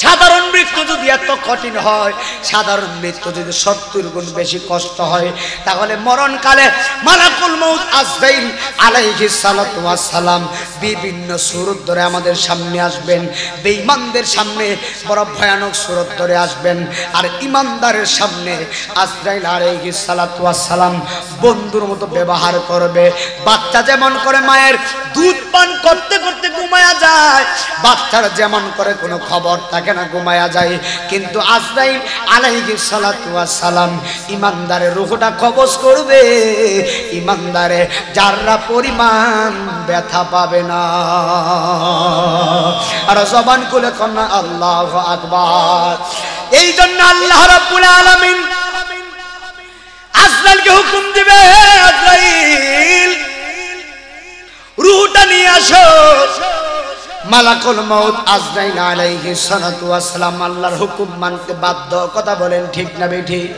সাধারণ মৃত্যু যদি এত কঠিন হয়, সাধারণ মৃত্যু যদি 70 গুণ বেশি কষ্ট হয়, তাহলে মরণকালে মালাকুল মউত আজরাইল আলাইহিস সালাতু ওয়াস সালাম বিভিন্ন সূরত ধরে আমাদের সামনে আসবেন। বেঈমানদের সামনে বড় ভয়ানক সূরত ধরে আসবেন, আর ঈমানদারের সামনে আজরাইল আলাইহিস সালাতু ওয়াস সালাম বন্ধুর মতো ব্যবহার করবে। বাচ্চা যেমন করে মায়ের দুধ পান করতে করতে ঘুমায়া যায়, বাচ্চার যেমন করে কোনো খবর থাকে না, ঘুমায়া যায়। কিন্তু আজরাইল আলাইহিস সালাতু ওয়াস সালাম ঈমানদারের রূহটা কবজ করবে, ঈমানদারে যারা পরিমাণ ব্যথা পাবে না। আর জবান খুলে কন্যা আল্লাহু আকবার। এই জন্য আল্লাহ রাব্বুল আলামিন আজরাইলকে হুকুম দিবে, আজরাইল রূহটা নিয়ে আসো। মালাকুল মউত আজরাইল আলাইহিস সালাতু ওয়াস সালাম আল্লাহর হুকুম মানতে বাধ্য। কথা বলেন ঠিক না বেঠিক?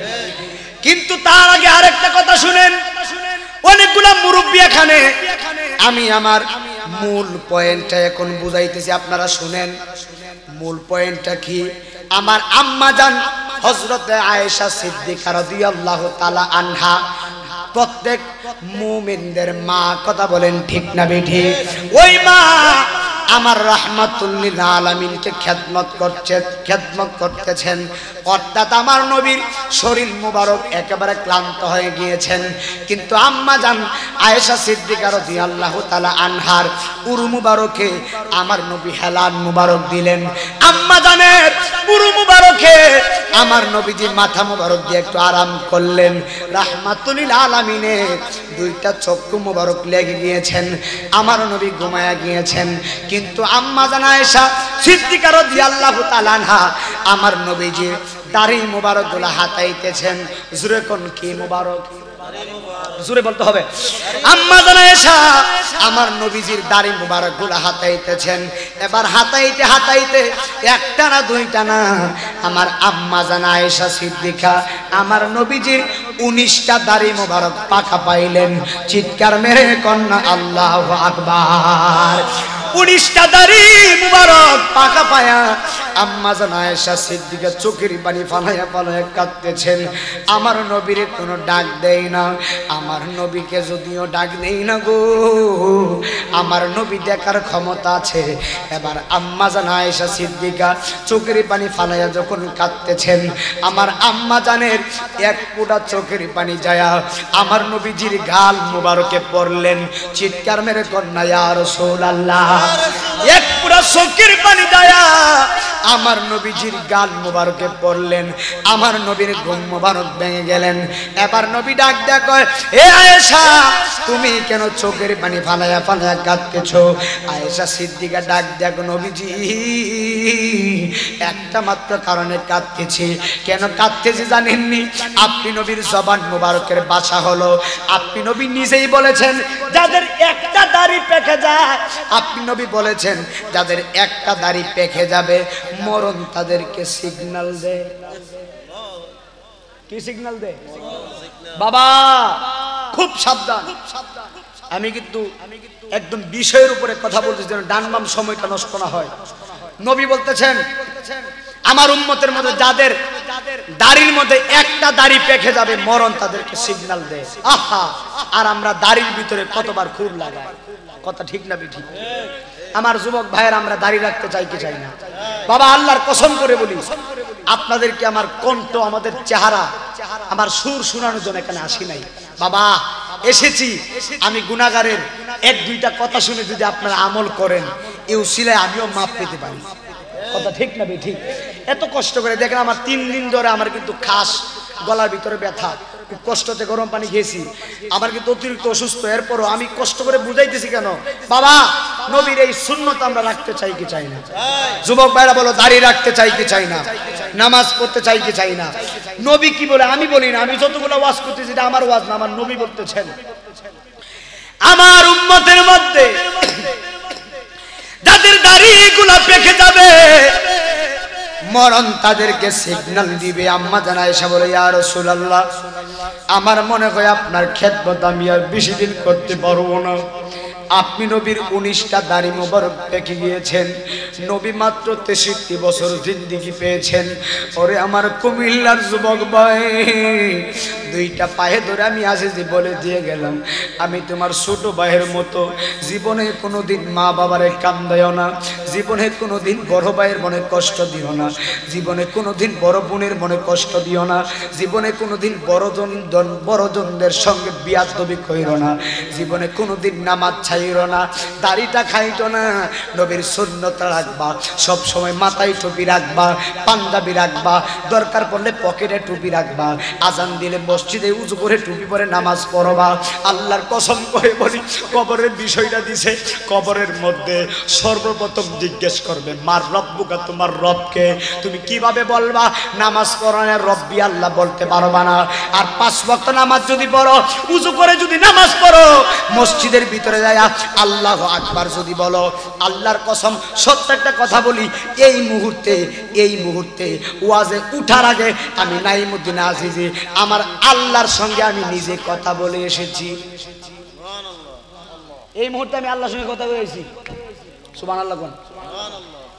কিন্তু তার আগে আরেকটা কথা শুনেন। অনেকগুলা মুরব্বি এখানে, আমি আমার মূল পয়েন্টটা এখন বুঝাইতেছি, আপনারা শুনেন। মূল পয়েন্টটা কি? আমার আম্মা জান হযরতে আয়েশা সিদ্দিকা রাদিয়াল্লাহু তাআলা আনহা প্রত্যেক মুমিনদের মা। কথা বলেন ঠিক না বেঠিক? ওই মা আমার রাহমাতুল লিল আলামিনকে খেদমত করতেছেন। অর্থাৎ আমার নবীর শরীর মুবারক একেবারে ক্লান্ত হয়ে গিয়েছেন, কিন্তু আম্মা জান আয়েশা সিদ্দিকা রাদিয়াল্লাহু তাআলা আনহার উরু মুবারকে আমার নবী হেলান মুবারক দিলেন। আম্মা জানের উরু মুবারকে আমার নবীজি মাথা মুবারক দিয়ে একটু আরাম করলেন। রাহমাতুল লিল আলামিনে দুইটা চক্ষু মুবারক লেগে গিয়েছেন, আমার নবী ঘুমায়া গিয়েছেন। কিন্তু আম্মা জান আয়েশা সিদ্দিকা রাদিয়াল্লাহু তাআলা আনহা আমার নবীজি দাড়ি মুবারক গুলা হাতাইতেছেন। জোরে কোন কি মুবারক? জোরে বলতে হবে। আম্মা জান আয়েশা আমার নবীজির দাড়ি মুবারক গুলা হাতাইতেছেন। এবার হাতাইতে হাতাইতে একটা না দুইটা না, আমার আম্মা জান আয়েশা সিদ্দিকা আমার নবীজির 19টা দাড়ি মুবারক পাকা পাইলেন। চিৎকার মেরে কন্যা আল্লাহু আকবার। 19টা দাড়ি মুবারক পাকা পায়া আম্মা জান আয়েশা সিদ্দিকা চোখের পানি ফালাইয়া ফালাইয়া কাঁদতেছেন। আমার নবীরে কোনো ডাক দেয় না, আমার নবীকে যদিও ডাক দেই না গো, আমার নবী দেখার ক্ষমতা আছে। এবার আম্মা জান আয়েশা সিদ্দিকা চোখের পানি ফালাইয়া যখন কাঁদতেছেন, আমার আম্মা জানের এক ফোঁটা চোখের পানি যায়া আমার নবীজির গাল মুবারকে পড়লেন। চিৎকার মেরে কন্যা ইয়া রাসূলুল্লাহ, এক ফোঁটা চোখের পানি যায়া আমার নবীজির গাল মুবারকে পড়লেন। আমার নবীর ঘুম মুবারক ভেঙে গেলেন। এবার নবী ডাক দেয়া কয়, এ আয়েশা তুমি কেন চোখের পানি ফালাইয়া ফালাইয়া কাঁদতেছো? আয়েশা সিদ্দিকা ডাক দেয়া কয়, নবীজি একটা মাত্র কারণে কাঁদতেছি। কেন কাঁদতেছি জানেননি? আপনি নবীর জবান মুবারকের ভাষা হলো, আপনি নবী নিজেই বলেছেন যাদের একটা দাড়ি পেকে যায়, আপনি নবী বলেছেন যাদের একটা দাড়ি পেকে যাবে মরণ তাদেরকে সিগন্যাল দেয়। কি সিগন্যাল দেয়? বাবা খুব সাবধান। আমি কিন্তু একদম বিষয়ের উপরে কথা বলতেছি যেন ডান বাম সময়টা নষ্ট না হয়। নবী বলতেছেন আমার উম্মতের মধ্যে যাদের দাড়ির মধ্যে একটা দাড়ি পেকে যাবে মরণ তাদেরকে সিগন্যাল দেয়। আহা, আর আমরা দাড়ির ভিতরে কতবার খুব লাগাই, কথা ঠিক না ঠিক? আমার যুবক ভাইয়ের আমরা দাড়ি রাখতে চাই কি চাই না? বাবা আল্লাহর কসম করে বলি, আপনাদেরকে আমার কণ্ঠ, আমাদের চেহারা, আমার সুর শোনানোর জন্য এখানে আসি নাই বাবা। এসেছি আমি গুনাহগারের এক দুইটা কথা শুনে যদি আপনারা আমল করেন, এই উসিলায় আমিও মাপ পেতে পারি, কথা ঠিক না ঠিক? এত কষ্ট করে দেখেন, আমার 3 দিন ধরে আমার কিন্তু খাস, গলার ভিতরে ব্যথা, খুব কষ্টতে গরম পানি খেয়েছি, আমার কিন্তু অতিরিক্ত অসুস্থ। এরপরও আমি কষ্ট করে বুঝাইতেছি কেন বাবা, নবীর এই সুন্নত আমরা রাখতে চাই কি চাই না? যুবক ভাইরা বলো, দাড়ি রাখতে চাই কি চাই না? নামাজ পড়তে চাই কি চাই না? নবী কি বলে? আমি বলি না, আমি যতগুলো ওয়াজ করতেছি এটা আমার ওয়াজ না, আমার নবী বলতেছেন আমার উম্মতের মধ্যে যাদের দাড়িগুলো পেকে যাবে মরণ তাদেরকে সিগন্যাল দিবে। আম্মা জান আয়েশা বলে, ইয়া রাসূলুল্লাহ আমার মনে হয় আপনার খেদমত আমি আর বেশি দিন করতে পারবো না। আপনি নবীর 19টা দাড়ি মোবারক পেকে গিয়েছেন, নবী মাত্র 63 বছর জিন্দেগি পেয়েছেন। ওরে আমার কুমিল্লার যুবক ভাই, 2টা পায়ে ধরে আমি আজিজি বলে দিয়ে গেলাম, আমি তোমার ছোট ভাইয়ের মতো, জীবনে কোনোদিন মা বাবারে কান্দায়ও না, জীবনে কোনোদিন বড় ভাইয়ের মনে কষ্ট দিও না, জীবনে কোনোদিন বড় বোনের মনে কষ্ট দিও না, জীবনে কোনোদিন বড়জনদের সঙ্গে বিয়াদবি কইরো না, জীবনে কোনোদিন নামাজ ছাইরো না, দাড়িটা খাইতো না, নবীর সুন্নত রাখবা, সব সময় মাথায় টুপি রাখবা, পাঞ্জাবি রাখবা, দরকার পড়লে পকেটে টুপি রাখবা, আজান দিলে মসজিদে উজু করে টুপি পরে নামাজ পড়বা। আল্লাহর কসম করে বলি, কবরের বিষয়টা দিছে, কবরের মধ্যে সর্বপ্রথম জিজ্ঞেস করবে মার রব্বুকা, তোমার রবকে। তুমি কিভাবে বলবা? নামাজ পড়ানো রব্বি আল্লাহ বলতে পারবা না। আর 5 ওয়াক্ত নামাজ যদি পড়ো, উজু করে যদি নামাজ পড়ো, মসজিদের ভিতরে যায় আল্লাহু আকবার যদি বলো, আল্লাহর কসম সত্য একটা কথা বলি, এই মুহূর্তে ওয়াজে উঠার আগে আমি নাইমুদ্দিন আজিজি আমার আল্লাহর সঙ্গে আমি নিজে কথা বলে এসেছি। এই মুহূর্তে আমি আল্লাহর সঙ্গে কথা বলেছি, সুবহানাল্লাহ।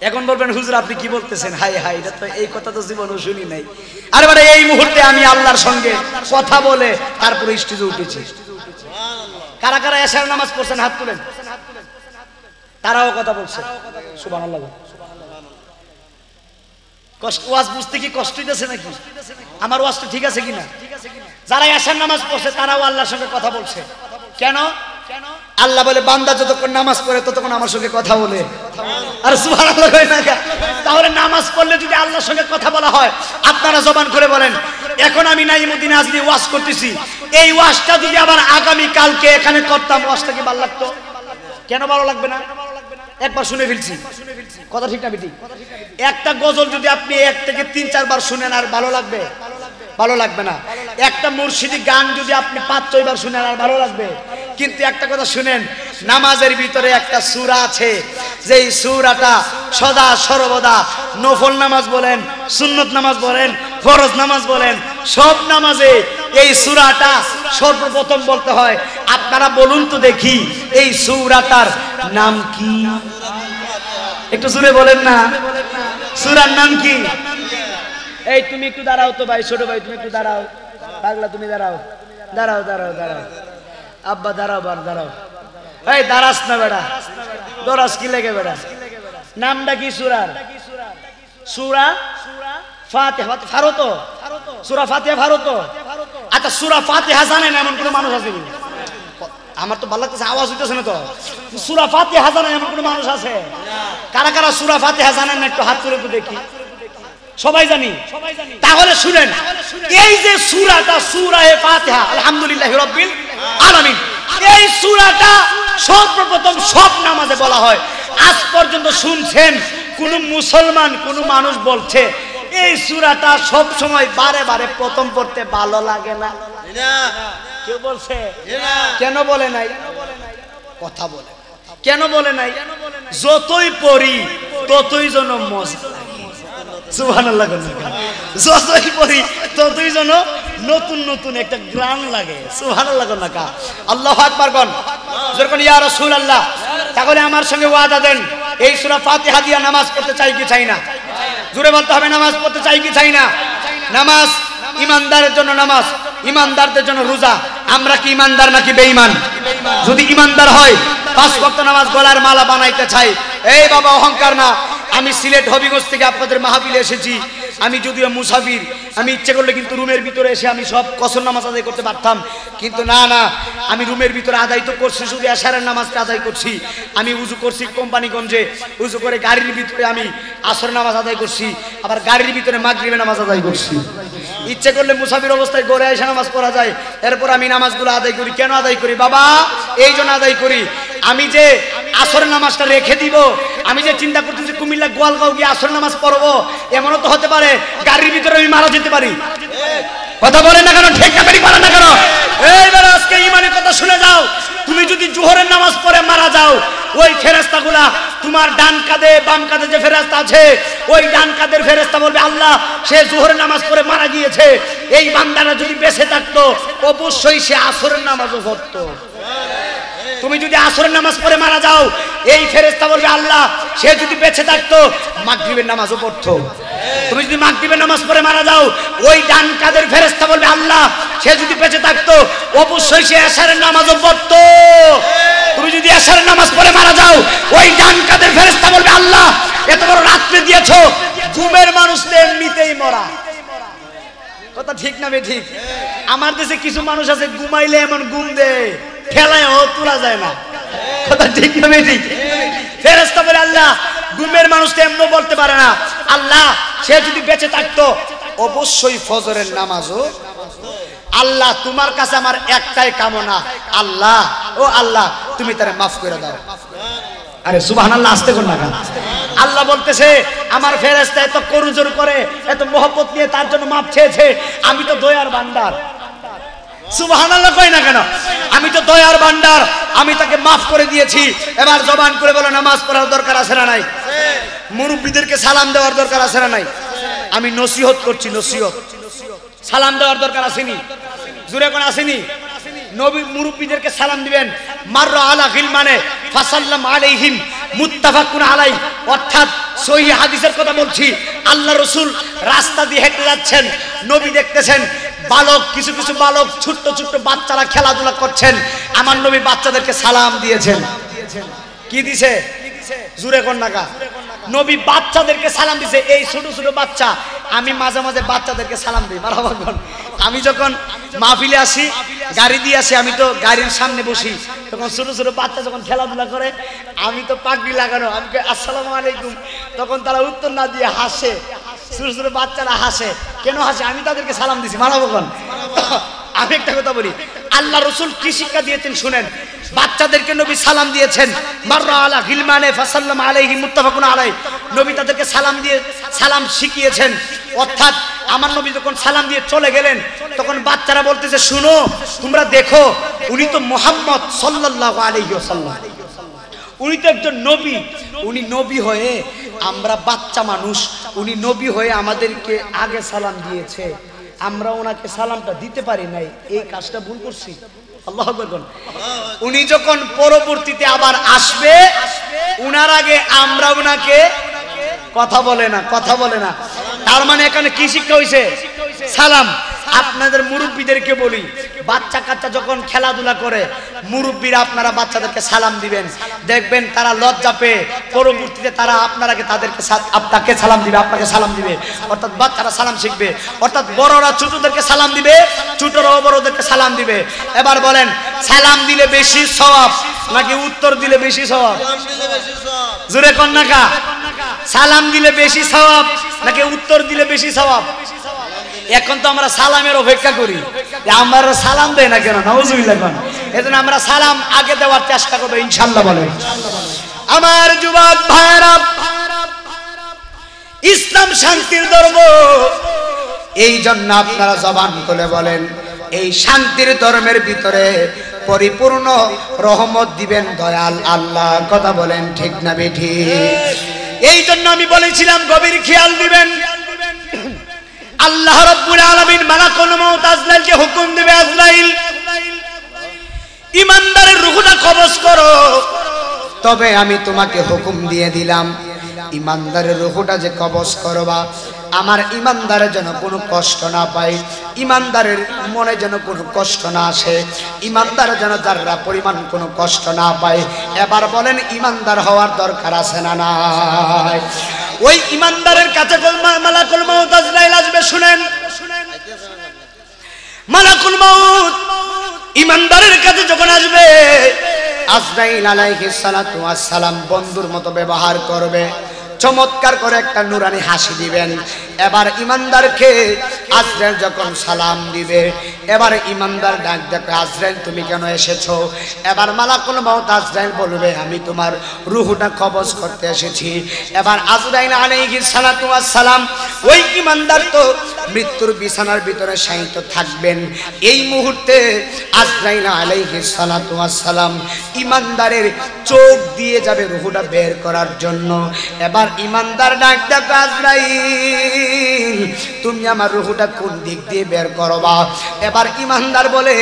এখন বলবেন হুজুর আপনি কি বলতেছেন? হাই হাই, এটা তো এই কথা তো জীবনে শুনি নাই। আরে বারে, এই মুহূর্তে আমি আল্লাহর সঙ্গে কথা বলে তারপরে স্টেজে উঠেছি। কারা কারা এশার নামাজ পড়ছেন হাত তুলেন, তারাও কথা বলছে, সুবহানাল্লাহ। কষ্ট, ওয়াজ বুঝতে কি কষ্ট হইতেছে নাকি? আমার ওয়াজ তো ঠিক আছে কিনা? যারা এশার নামাজ পড়ছে তারাও আল্লাহর সঙ্গে কথা বলছে। কেন? আল্লাহ বলে বান্দা যতক্ষণ নামাজ পড়ে ততক্ষণ আমার সঙ্গে কথা বলে। আর সুবহানাল্লাহ কই না? তাহলে নামাজ পড়লে যদি আল্লাহর সঙ্গে কথা বলা হয়, আপনারা জবান করে বলেন, এখন আমি নাইমুদ্দিন আজমি ওয়াজ করতেছি, এই ওয়াজটা যদি আবার আগামী কালকে এখানে করতাম, ওয়াজটা কি ভালো লাগতো? কেন ভালো লাগবে না? একবার শুনে ফেলছি, কথা ঠিক না বেটি? একটা গজল যদি আপনি 1 থেকে 3-4 বার শুনেন, আর ভালো লাগবে? ভালো লাগবে না। একটা মুর্শিদি গান যদি আপনি 5-6 বার শুনেন, আর ভালো লাগবে? কিন্তু একটা কথা শুনেন, নামাজের ভিতরে একটা সূরা আছে, যেই সূরাটা সদা সর্বদা নফল নামাজ বলেন, সুন্নত নামাজ বলেন, ফরজ নামাজ বলেন, সব নামাজে এই সূরাটা সর্বপ্রথম বলতে হয়। আপনারা বলুন তো দেখি, এই সূরাটার নাম কি? একটু জোরে বলেন না। সূরার নাম কি? এই তুমি একটু দাঁড়াও তো ভাই, ছোট ভাই তুমি একটু দাঁড়াও, পাগলা তুমি দাঁড়াও, দাঁড়াও দাঁড়াও দাঁড়াও, আব্বা দাঁড়াও, বার দাঁড়াও, এই দাঁড়াস না বেড়া, দরাস কি লেগে বেড়া, নামটা কি সূরার? সূরা ফাতিহা। ফারো তো সূরা ফাতিহা, ফারো তো। আচ্ছা সূরা ফাতিহা জানেন এমন কোন মানুষ আছে? আমার তো ভালো লাগতেছে, আওয়াজ হইতেছে না তো। সূরা ফাতিহা জানেন এমন কোন মানুষ আছে? কারা কারা সূরা ফাতিহা জানেন না একটু হাত তুলে তো দেখি। সবাই জানি। তাহলে শুনেন, এই যে সূরাটা, সূরা ফাতিহা, আলহামদুলিল্লাহি রাব্বিল আলামিন, এই সূরাটা সর্বপ্রথম সব নামাজে বলা হয়। আজ পর্যন্ত শুনছেন কোন মুসলমান কোন মানুষ বলছে এই সূরাটা সব সময় বারে বারে প্রথম পড়তে ভালো লাগে না? কেউ বলছে? কেন বলে নাই? কথা বলে কেন বলে নাই? যতই পড়ি ততই যেন মজা লাগে। সুবহানাল্লাহ। যতই পড়ি ততই যেন নতুন নতুন একটা গ্রান লাগে। সুবহানাল্লাহ। আল্লাহু আকবার কোন যখন ইয়া রাসূলুল্লাহ, তাহলে আমার সঙ্গে ওয়াদা দেন এই সূরা ফাতিহা দিয়ে নামাজ পড়তে চাই কি চাই না? জোরে বলতে হবে, নামাজ পড়তে চাই কি চাই না? নামাজ ইমানদারের জন্য, নামাজ ইমানদারদের জন্য। রোজা, আমরা কি ইমানদার নাকি বেঈমান? যদি ইমানদার হয় 5 ওয়াক্ত নামাজ গলার মালা বানাইতে চাই। এই বাবা অহংকার না, আমি সিলেট হবিগঞ্জ থেকে আপনাদের মাহফিলে এসেছি। আমি যদিও মুসাফির, আমি ইচ্ছে করলে কিন্তু রুমের ভিতরে এসে আমি সব কসর নামাজ আদায় করতে পারতাম, কিন্তু না, আমি রুমের ভিতরে আদায় তো করছি, শুধু এশারের নামাজটা আদায় করছি। আমি উজু করছি কোম্পানিগঞ্জে, উজু করে গাড়ির ভিতরে আমি আসর নামাজ আদায় করছি, আবার গাড়ির ভিতরে মাগরিবের নামাজ আদায় করছি। ইচ্ছে করলে মুসাফির অবস্থায় ঘরে এসে নামাজ পড়া যায়। এরপর আমি নামাজগুলো আদায় করি। কেন আদায় করি বাবা? এই জন্য আদায় করি, আমি যে আসরের নামাজটা রেখে দিব, আমি যে চিন্তা করতেছি কুমিল্লা গোয়ালগাঁও গিয়ে আসর নামাজ পড়বো, এমনও তো হতে পারে গাড়ির ভিতরে আমি মারা যেতে পারি। কথা বলেন না কেন? ঠিক না বেরি পারেন না কেন? এইবার আজকে ইমানের কথা শুনে যাও। তুমি যদি জোহরের নামাজ পড়ে মারা যাও, ওই ফেরেশতাগুলা তোমার ডান কাঁধে বাম কাঁধে যে ফেরেশতা আছে, ওই ডান কাঁধের ফেরেশতা বলবে আল্লাহ সে জোহরের নামাজ পড়ে মারা গিয়েছে, এই বান্দাটা যদি বেঁচে থাকতো অবশ্যই সে আসরের নামাজও পড়তো। তুমি যদি আসরের নামাজ পড়ে মারা যাও, এই ফেরেশতা বলবে আল্লাহ সে যদি বেঁচে থাকতো মাগরিবের নামাজও পড়তো। তুমি যদি মাগরিবের নামাজ পড়ে মারা যাও, ওই ডান কাঁধের ফেরেশতা বলবে আল্লাহ সে যদি বেঁচে থাকতো অবশ্যই সে এশারের নামাজও পড়তো। তুমি যদি এশারের নামাজ পড়ে মারা যাও, ওই ডান কাঁধের ফেরেশতা বলবে আল্লাহ এত বড় রাত্রে দিয়েছো, ঘুমের মানুষ তো এমনিতেই মরা। কথা ঠিক না বে ঠিক? আমার দেশে কিছু মানুষ আছে ঘুমাইলে এমন ঘুম দেয় খেলায় তোলা যায় না। কথা ঠিক না বে ঠিক? ফেরেশতা বলে আল্লাহ ঘুমের মানুষ তো এমনও বলতে পারে না, আল্লাহ সে যদি বেঁচে থাকতো অবশ্যই ফজরের নামাজও। আল্লাহ তোমার কাছে আমার একটাই কামনা, আল্লাহ ও আল্লাহ তুমি তারে মাফ করে দাও। আরে সুবহানাল্লাহ, আস্তে কোন না। আল্লাহ বলতেছে আমার ফেরেশতা এত করুজোর করে, এত মহব্বত নিয়ে তার জন্য মাফ চেয়েছে, আমি তো দয়ার ভান্ডার। সুবহানাল্লাহ কই না কেন? আমি তো দয়ার ভান্ডার, আমি তাকে মাফ করে দিয়েছি। এবার জবান করে বলো নামাজ পড়ার দরকার আছে না নাই? মুরব্বিদেরকে সালাম দেওয়ার দরকার আছে না নাই? আমি নসিহত করছি, নসিহত। সালাম দেওয়ার দরকার আসেনি? জোরে কোন আসেনি? নবী মুরব্বিদেরকে সালাম দিবেন। মাররা আলা গিলমানে ফাসাল্লাম আলাইহিম মুত্তাফাকুন আলাই, অর্থাৎ সহিহ হাদিসের কথা বলছি। আল্লাহ রাসূল রাস্তা দিয়ে হেঁটে যাচ্ছেন, নবী দেখতেছেন বালক, কিছু কিছু বালক ছোট্ট ছোট্ট বাচ্চারা খেলাধুলা করছেন, আমার নবী বাচ্চাদেরকে সালাম দিয়েছেন। কি দিছে? জোরে কোন নাকা? নবী বাচ্চাদেরকে সালাম দিছে। এই ছোট ছোট বাচ্চা, আমি মাঝে মাঝে বাচ্চাদেরকে সালাম দিই। মারহাবা কোন? আমি যখন মাহফিলে আসি, গাড়ি দিয়ে আসি, আমি তো গাড়ির সামনে বসি, তখন ছোট ছোট বাচ্চা যখন খেলাধুলা করে, আমি তো পাগড়ি লাগানো, আমি আসসালামু আলাইকুম, তখন তারা উত্তর না দিয়ে হাসে। ছোট ছোট বাচ্চারা হাসে, কেন হাসে? আমি তাদেরকে সালাম দিছি। মারহাবা কোন? আমি একটা কথা বলি, আল্লাহ রাসূল কি শিক্ষা দিয়েছেন শুনেন। বাচ্চাদেরকে নবী সালাম দিয়েছেন, মাররা আলা গিলমানে ফাসাল্লাম আলাইহি মুত্তাফাকুন আলাই, নবী তাদেরকে সালাম দিয়ে সালাম শিখিয়েছেন। অর্থাৎ আমার নবী যখন সালাম দিয়ে চলে গেলেন, তখন বাচ্চারা বলতেছে শুনো তোমরা দেখো, উনি তো মুহাম্মদ সাল্লাল্লাহু আলাইহি ওয়াসাল্লাম, উনি তো একজন নবী। উনি নবী হয়ে, আমরা বাচ্চা মানুষ, উনি নবী হয়ে আমাদেরকে আগে সালাম দিয়েছে, আমরা ওনাকে সালামটা দিতে পারি নাই, এই কাজটা ভুল করছি। আল্লাহু আকবার। উনি যখন পরবর্তীতে আবার আসবে, উনার আগে আমরা ওনাকে কথা বলে না, কথা বলে না। তার মানে এখানে কি শিক্ষা হইছে? সালাম। আপনাদের মুরব্বীদেরকে বলি, বাচ্চা কাচ্চা যখন খেলাধুলা করে, মুরব্বীরা আপনারা বাচ্চাদেরকে সালাম দিবেন, দেখবেন তারা লজ্জা পেয়ে পরবর্তীতে তারা আপনাকে সালাম দিবে, আপনাকে সালাম দিবে, অর্থাৎ বাচ্চারা সালাম শিখবে। অর্থাৎ বড়রা ছোটদেরকে সালাম দিবে, ছোটরাও বড়দেরকে সালাম দিবে। এবার বলেন, সালাম দিলে বেশি সওয়াব নাকি উত্তর দিলে বেশি সওয়াব? জোরে কোন নাকা? সালাম দিলে বেশি সওয়াব নাকি উত্তর দিলে বেশি সওয়াব? এখন তো আমরা সালামের অপেক্ষা করি, আমরা সালাম দেয় না কেন? নাউজুবিল্লাহ। এজন্য আমরা সালাম আগে দেওয়ার চেষ্টা করবো ইনশাআল্লাহ। বলে আমার যুবক ভাইরা, ইসলাম শান্তির ধর্ম। এই জন্য আপনারা জবান খুলে বলেন, এই শান্তির ধর্মের ভিতরে পরিপূর্ণ রহমত দিবেন দয়াল আল্লাহ। কথা বলেন ঠিক না বেঠিক? এই জন্য আমি বলেছিলাম গভীর খেয়াল দিবেন। আল্লাহ রাব্বুল আলামিন মালাকুল মউত আজরাইলকে হুকুম দিবে, আজরাইল ইমানদারের রূহটা কবজ করো। তবে আমি তোমাকে হুকুম দিয়ে দিলাম, ইমানদারের রূহটা যে কবজ করবা, আমার ইমানদারের যেন কোনো কষ্ট না পায়, ইমানদারের মনে যেন কোনো কষ্ট না আসে, ইমানদার যেন যারা পরিমাণ কোনো কষ্ট না পায়। এবার বলেন, ইমানদার হওয়ার দরকার আছে না নাই? ওই ইমানদারের কাছে মালাকুল মউত আজরাইল আসবে। শুনেন, মালাকুল মউত ইমানদারের কাছে যখন আসবে, আজরাইল আলাইহিস সালাতু ওয়াস সালাম বন্ধুর মতো ব্যবহার করবে, চমৎকার করে একটা নুরানি হাসি দিবেন। এবার ইমানদারকে আজরাইল যখন সালাম দিবে, এবার ইমানদার ডাক দেখে, আজরাইল তুমি কেন এসেছো? এবার মালাকুল মউত আজরাইল বলবে, আমি তোমার রূহটা কবজ করতে এসেছি। এবার আজরাইল আলাইহিস সালাতু ওয়াস সালাম ওই ইমানদার তো মৃত্যুর বিছানার ভিতরে শায়িত থাকবেন। এই মুহূর্তে আজরাইল আলাইহিস সালাতু ওয়াস সালাম ইমানদারের চোখ দিয়ে যাবে রূহটা বের করার জন্য। এবার ইমানদার ডাক দেখে, আজরাইল তুমি আমার রূহটা কোন দিক দিয়ে বের করবা? এবার ইমানদার বলে,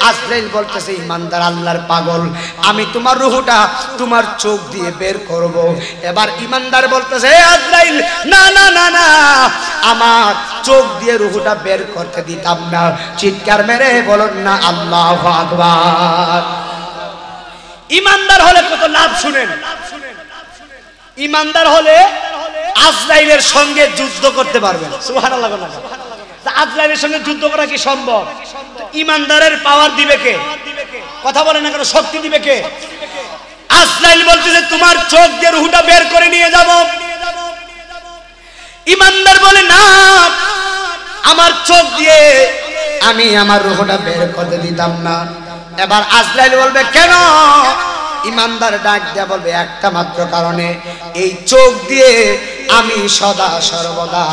আজরাইল বলতেছে, ইমানদার আল্লাহর পাগল, আমি তোমার রূহটা তোমার চোখ দিয়ে বের করব। এবার ইমানদার বলতেছে, আজরাইল না না না না, আমার চোখ দিয়ে রূহটা বের করতে দিতাম না। চিৎকার মেরে বলুন না আল্লাহু আকবার। ইমানদার হলে কত লাভ শুনেন। ইমানদার হলে আজরাইলের সঙ্গে যুদ্ধ করতে পারবেন। সুবহানাল্লাহ। আজরাইলের সঙ্গে যুদ্ধ করা কি সম্ভব? ইমানদারের পাওয়ার দিবে কে? কথা বলে না কেন? শক্তি দিবে কে? আজরাইল বলতেছে, তোমার চোখ দিয়ে রূহটা বের করে নিয়ে যাব। ইমানদার বলে, না, আমার চোখ দিয়ে আমি আমার রূহটা বের করতে দিতাম না। এবার আজরাইল বলবে, কেন? ইমানদার ডাক দিয়ে বলবে, একটা মাত্র কারণে, এই চোখ দিয়ে আমি সদা সর্বদা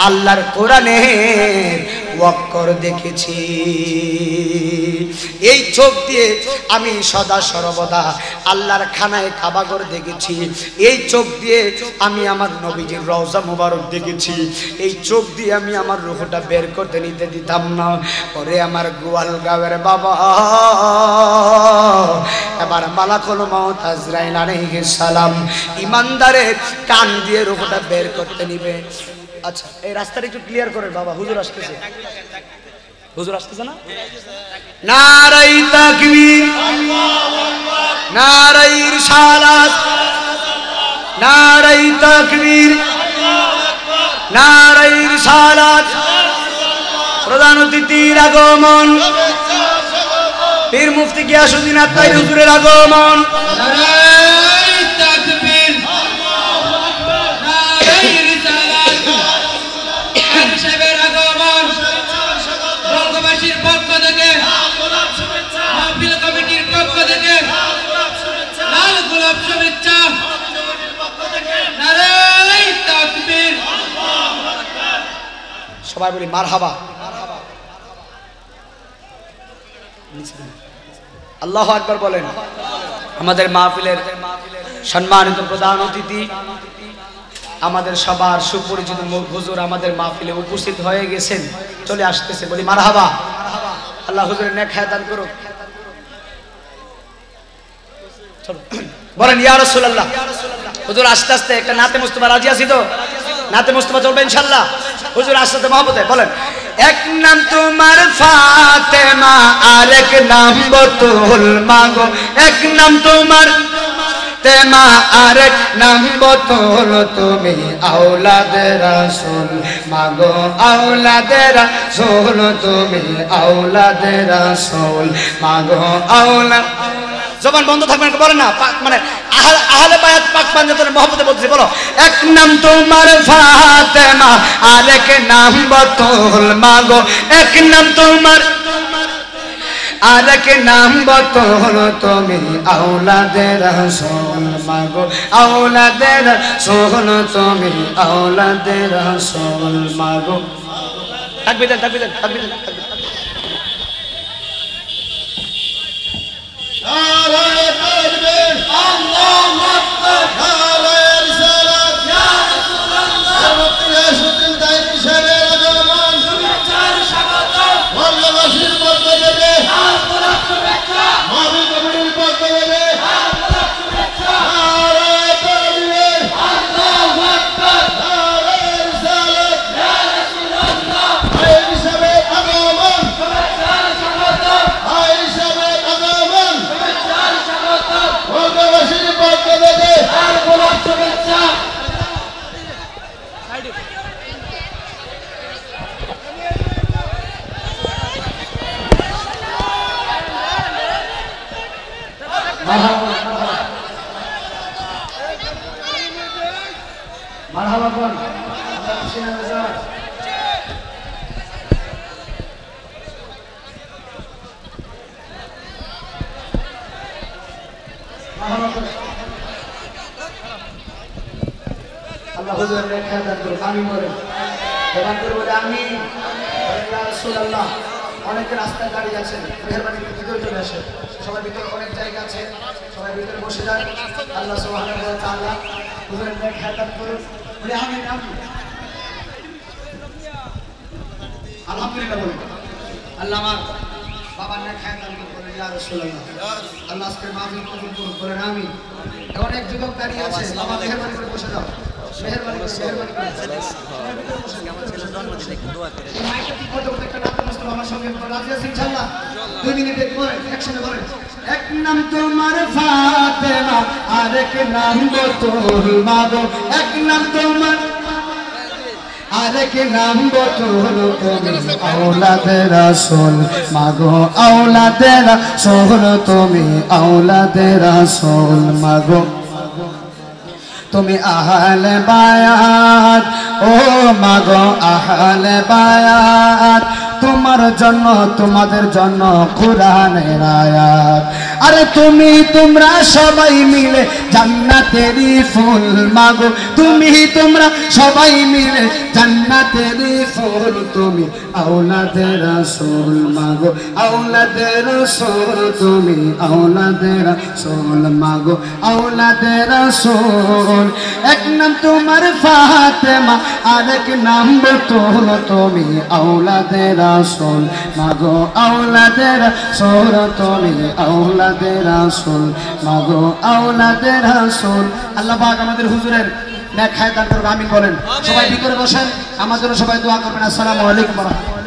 আল্লাহর কোরআনের ওয়াক্কর দেখেছি। এই চোখ দিয়ে আমি সদা সর্বদা আল্লাহর খানায় কাবাঘর দেখেছি। এই চোখ দিয়ে আমি আমার নবীজির রওজা মুবারক দেখেছি। এই চোখ দিয়ে আমি আমার রূহটা বের করতে নিতে দিতাম না। পরে আমার গোয়ালগাঁওয়ের বাবা, এবার মালাকুল মউত আজরাইল আলাইহিস সালাম ইমানদারের কান দিয়ে রূহটা বের করতে নিবে। আচ্ছা, এই রাস্তাটা একটু ক্লিয়ার করেন বাবা, হুজুর আসতেছে। হুজুর আসতেছে না? নারায়ে তাকবীর, নারায়ে রিসালাত, নারায়ে তাকবীর, নারায়ে রিসালাত। প্রধান অতিথির আগমন, পীর মুফতি গিয়াসউদ্দিন আত্মাই হুজুরের আগমন। নারায়ে তাকবীর, নারায়ে রিসালাত, সাহেবের আগমন। বঙ্গবাসীর পক্ষ থেকে, মাহফিল কমিটির পক্ষ থেকে লাল গোলাপ শুভেচ্ছা। নারায়ে তাকবীর। সবাই বলি মারহাবা। আল্লাহু আকবার বলেন। আমাদের মাহফিলের সম্মানিত প্রধান অতিথি, আমাদের সবার সুপরিচিত হুজুর আমাদের মাহফিলে উপস্থিত হয়ে গেছেন, চলে আসতেছে, বলি মারহাবা। আল্লাহ হুজুরের নেক হায়াত দান করুক। বলেন ইয়া রাসূলুল্লাহ। হুজুর আস্তে আস্তে একটা নাতে মুস্তাফা রাজি আছি তো? নাতে মুস্তাফা চলবে ইনশাআল্লাহ। হুজুর আস্তে আস্তে মহব্বতে বলেন, এক নাম তোমার ফাতেমা আরেক নাম বতুল মাগো, এক নাম তোমার তেমা আরেক নাম বতুল, তুমি আওলাদে রাসূল মাগো আওলাদে রাসূল, তুমি আওলাদে রাসূল মাগো আওলাদ। জবান বন্ধ থাকবেন, বলেন না মানে আহলে বায়াত পাক পাঞ্জাতের মহব্বতে বলতেছি, বলো এক নাম তোমার ফাতেমা আরেক নাম বতুল মাগো, এক নাম তোমার আরেক নাম বতুল, তুমি আওলাদে রাসূল মাগো আওলাদে রাসূল, তুমি আওলাদে রাসূল মাগো। তাকবীর দেন, তাকবীর দেন, তাকবীর দেন। আল্লাহু আকবার, নারে রিসালাত, ইয়া রাসূলুল্লাহ, ইয়া শুকরিন দায়ী হিসেবে রাজমান শুভেচ্ছার স্বাগত, বল্লভাসীর পক্ষ থেকে আন্তরিক শুভেচ্ছা, মাহফিল কমিটির পক্ষ থেকে আন্তরিক শুভেচ্ছা, নারে তাকবীর, আল্লাহু আকবার, নারে রিসালাত, ইয়া রাসূলুল্লাহ, দায়ী হিসেবে আগমন শুভেচ্ছার স্বাগত, দায়ী হিসেবে আগমন শুভেচ্ছার স্বাগত, বল্লভাসীর পক্ষ থেকে আন্তরিক শুভেচ্ছা। মারহাবা কোন আল্লাহ খুশি না মেজাজ। আল্লাহ হুজুরের নেক হায়াত দান করুন, আমিন বলেন। জবান করে বলে আমিন। ইয়া রাসূলুল্লাহ, অনেকে রাস্তায় দাঁড়িয়ে আছেন, মেহেরবানি করে ভিতরে চলে আসেন। সবাই ভিতরে অনেক জায়গা আছে, সবাই ভিতরে বসে যান। আল্লাহ সুবহানাহু ওয়া তাআলা হুজুরের নেক হায়াত দান করুন, বলে আমিন আমিন। আলহামদুলিল্লাহ বলুন। আল্লাহ আমার বাবার নেক হায়াত দান করুন, ইয়া রাসূলুল্লাহ। আল্লাহ আজকে মাহফিল কবুল করুন, বলেন আমিন। অনেক যুবক দাঁড়িয়ে আছে, বাবা মেহেরবানি করে বসে যাও, মেহেরবানি করে, মেহেরবানি করে। সবাই ভিতরে বসে যান। এই মাইকটা ঠিক মতো করে একটা নাতে মুস্তাফা আমার সঙ্গে বলেন, রাজি আছেন ইনশাআল্লাহ? 2 মিনিটে বলেন, একসাথে বলেন, এক নাম তোমার ফাতেমা আরেক নাম বতুল মাগো, এক নাম তোমার আরেক নাম বতুল, তুমি আওলাদে রাসূল মাগো আওলাদে রাসূল, তুমি আওলাদে রাসূল মাগো। তুমি আহলে বায়াত ও মাগো আহলে বায়াত, তোমার জন্য তোমাদের জন্য কুরআনের আয়াত। আরে তুমি তোমরা সবাই মিলে জান্নাতেরই ফুল মাগো, তুমি তোমরা সবাই মিলে জান্নাতেরই ফুল, তুমি আওলাদে রাসূল মাগো আওলাদে রাসূল, তুমি আওলাদে রাসূল মাগো আওলাদে রাসূল। এক নাম তোমার ফাতেমা আরেক নাম বতুল, তুমি আওলাদে রাসূল মাগো আওলাদে রাসূল, তুমি আওলাদে রাসূল মাগো আওলাদে রাসূল। আল্লাহ পাক আমাদের হুজুরের নেক হায়াত দান করুন, আমিন বলেন। সবাই ভিতরে বসেন, আমার জন্য সবাই দোয়া করবেন। আসসালামু আলাইকুম ওয়া রাহমাতুল্লাহ।